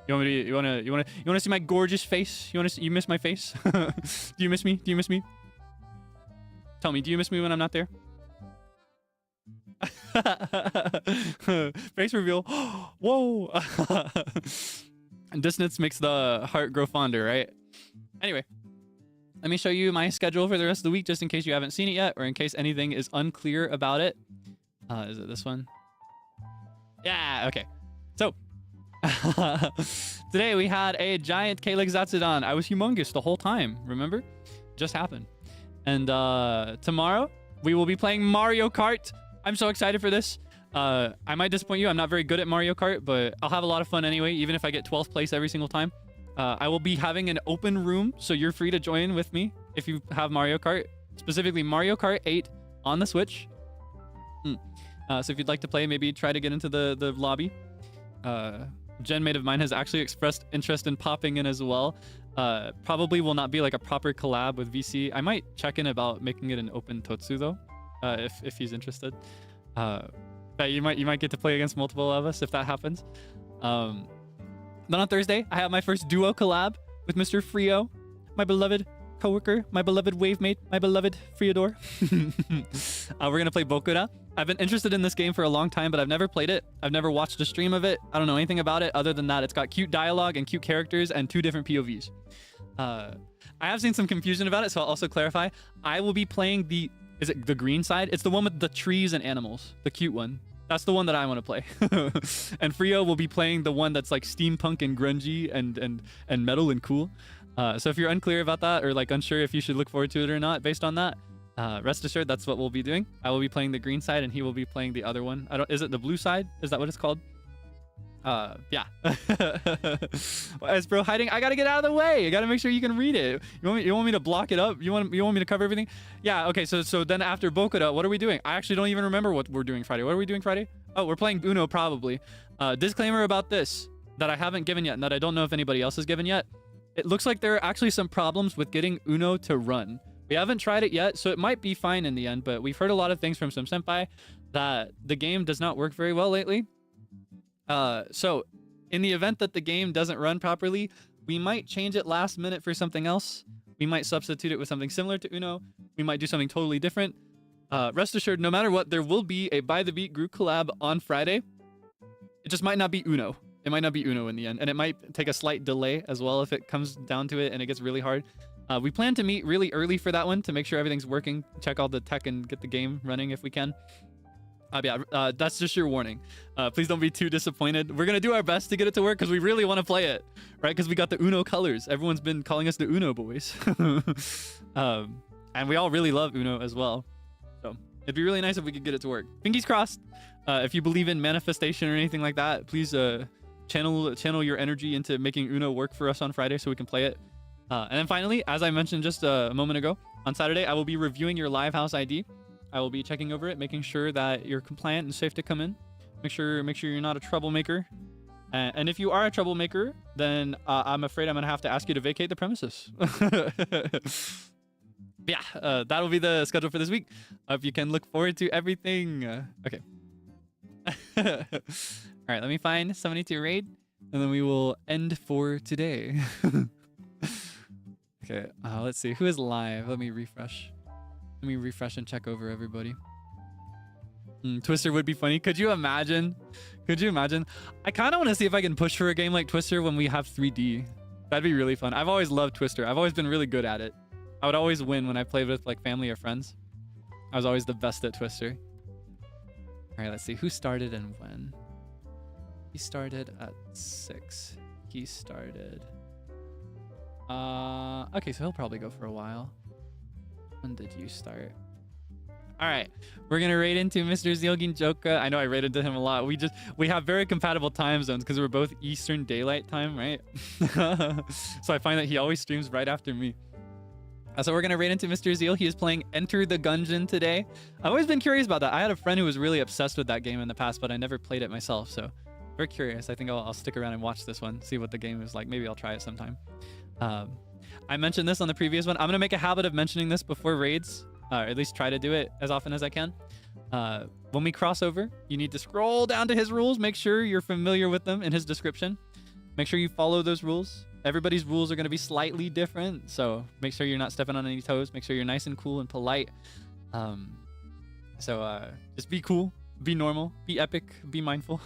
You want to see my gorgeous face? You miss my face? Do you miss me? Tell me, do you miss me when I'm not there? Face reveal. Whoa. Distance makes the heart grow fonder, right? Anyway, let me show you my schedule for the rest of the week, just in case you haven't seen it yet, or in case anything is unclear about it. Is it this one? Yeah, okay. So, today we had a giant Kaelix Debonair. I was humongous the whole time, remember? Just happened. And tomorrow, we will be playing Mario Kart. I'm so excited for this. I might disappoint you. I'm not very good at Mario Kart, but I'll have a lot of fun anyway, even if I get 12th place every single time. I will be having an open room, so you're free to join with me if you have Mario Kart. Specifically, Mario Kart 8 on the Switch. So if you'd like to play, maybe try to get into the lobby. Gen mate of mine has actually expressed interest in popping in as well. Probably will not be like a proper collab with VC. I might check in about making it an open Totsu though, if he's interested. But you might get to play against multiple of us if that happens. Then on Thursday, I have my first duo collab with Mr. Frio, my beloved coworker, my beloved wave mate, my beloved Freodore. We're gonna play Bokura. I've been interested in this game for a long time, but I've never played it. I've never watched a stream of it. I don't know anything about it other than that it's got cute dialogue and cute characters and 2 different POVs. I have seen some confusion about it, so I'll also clarify. I will be playing is it the green side? It's the one with the trees and animals, the cute one. That's the one that I want to play. And Frio will be playing the one that's like steampunk and grungy and metal and cool. So if you're unclear about that or like unsure if you should look forward to it or not based on that, rest assured that's what we'll be doing. I will be playing the green side and he will be playing the other one. Is it the blue side? Is that what it's called? Yeah. Is bro hiding? I gotta get out of the way. I gotta make sure you can read it. You want me to block it up? You want me to cover everything? Yeah. Okay. So then after Bokura, what are we doing? I actually don't even remember what we're doing Friday. What are we doing Friday? Oh, we're playing Uno probably. Disclaimer about this that I haven't given yet and that I don't know if anybody else has given yet. It looks like there are actually some problems with getting Uno to run. We haven't tried it yet, so it might be fine in the end, but we've heard a lot of things from some senpai that the game does not work very well lately. So in the event that the game doesn't run properly, we might change it last minute for something else. We might substitute it with something similar to Uno. We might do something totally different. Rest assured, no matter what, there will be a By the Beat group collab on Friday. It just might not be Uno. It might not be Uno in the end, and it might take a slight delay as well if it comes down to it and it gets really hard. We plan to meet really early for that one to make sure everything's working, check all the tech and get the game running if we can. Yeah, that's just your warning. Please don't be too disappointed. We're gonna do our best to get it to work because we really want to play it, right? Because we got the Uno colors. Everyone's been calling us the Uno boys. And we all really love Uno as well. So it'd be really nice if we could get it to work. Fingers crossed. If you believe in manifestation or anything like that, please channel your energy into making Uno work for us on Friday so we can play it. And then finally, as I mentioned just a moment ago, on Saturday, I will be reviewing your live house ID. I will be checking over it, making sure that you're compliant and safe to come in. Make sure you're not a troublemaker. And if you are a troublemaker, then I'm afraid I'm going to have to ask you to vacate the premises. Yeah, that'll be the schedule for this week. If you can look forward to everything. Okay. All right, let me find somebody to raid, and then we will end for today. Okay, let's see. Who is live? Let me refresh. Let me refresh and check over everybody. Twister would be funny. Could you imagine? Could you imagine? I kind of want to see if I can push for a game like Twister when we have 3D. That'd be really fun. I've always loved Twister. I've always been really good at it. I would always win when I played with like family or friends. I was always the best at Twister. All right, let's see. Who started and when? He started at 6. He started... okay, so he'll probably go for a while. When did you start? All right, we're gonna raid into Mr. Zeal Ginjoka. I know I raided to him a lot. We have very compatible time zones because we're both Eastern Daylight Time, right? So I find that he always streams right after me. So we're gonna raid into Mr. Zeal. He is playing Enter the Gungeon today. I've always been curious about that. I had a friend who was really obsessed with that game in the past, but I never played it myself. So very curious. I think I'll stick around and watch this one, see what the game is like. Maybe I'll try it sometime. I mentioned this on the previous one. I'm gonna make a habit of mentioning this before raids, or at least try to do it as often as I can. When we cross over, you need to scroll down to his rules. Make sure you're familiar with them in his description. Make sure you follow those rules. Everybody's rules are going to be slightly different, so make sure you're not stepping on any toes. Make sure you're nice and cool and polite. Just be cool, be normal, be epic, be mindful.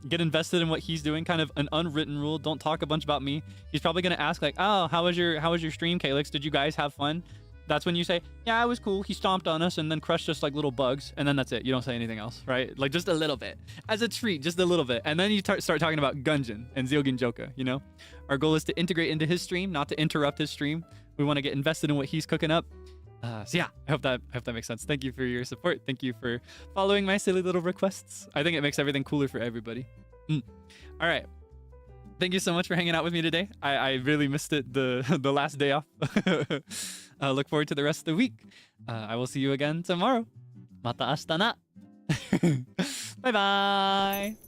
Get invested in what he's doing. Kind of an unwritten rule. Don't talk a bunch about me. He's probably going to ask like, oh, how was your stream, Kaelix? Did you guys have fun? That's when you say, yeah, it was cool. He stomped on us and then crushed us like little bugs. And then that's it. You don't say anything else, right? Like just a little bit. As a treat, just a little bit. And then you start talking about Gungeon and Zeal Ginjoka, you know? Our goal is to integrate into his stream, not to interrupt his stream. We want to get invested in what he's cooking up. So yeah, I hope that makes sense. Thank you for your support. Thank you for following my silly little requests. I think it makes everything cooler for everybody. All right. Thank you so much for hanging out with me today. I really missed it the last day off. Look forward to the rest of the week. I will see you again tomorrow. また明日なバイバーイ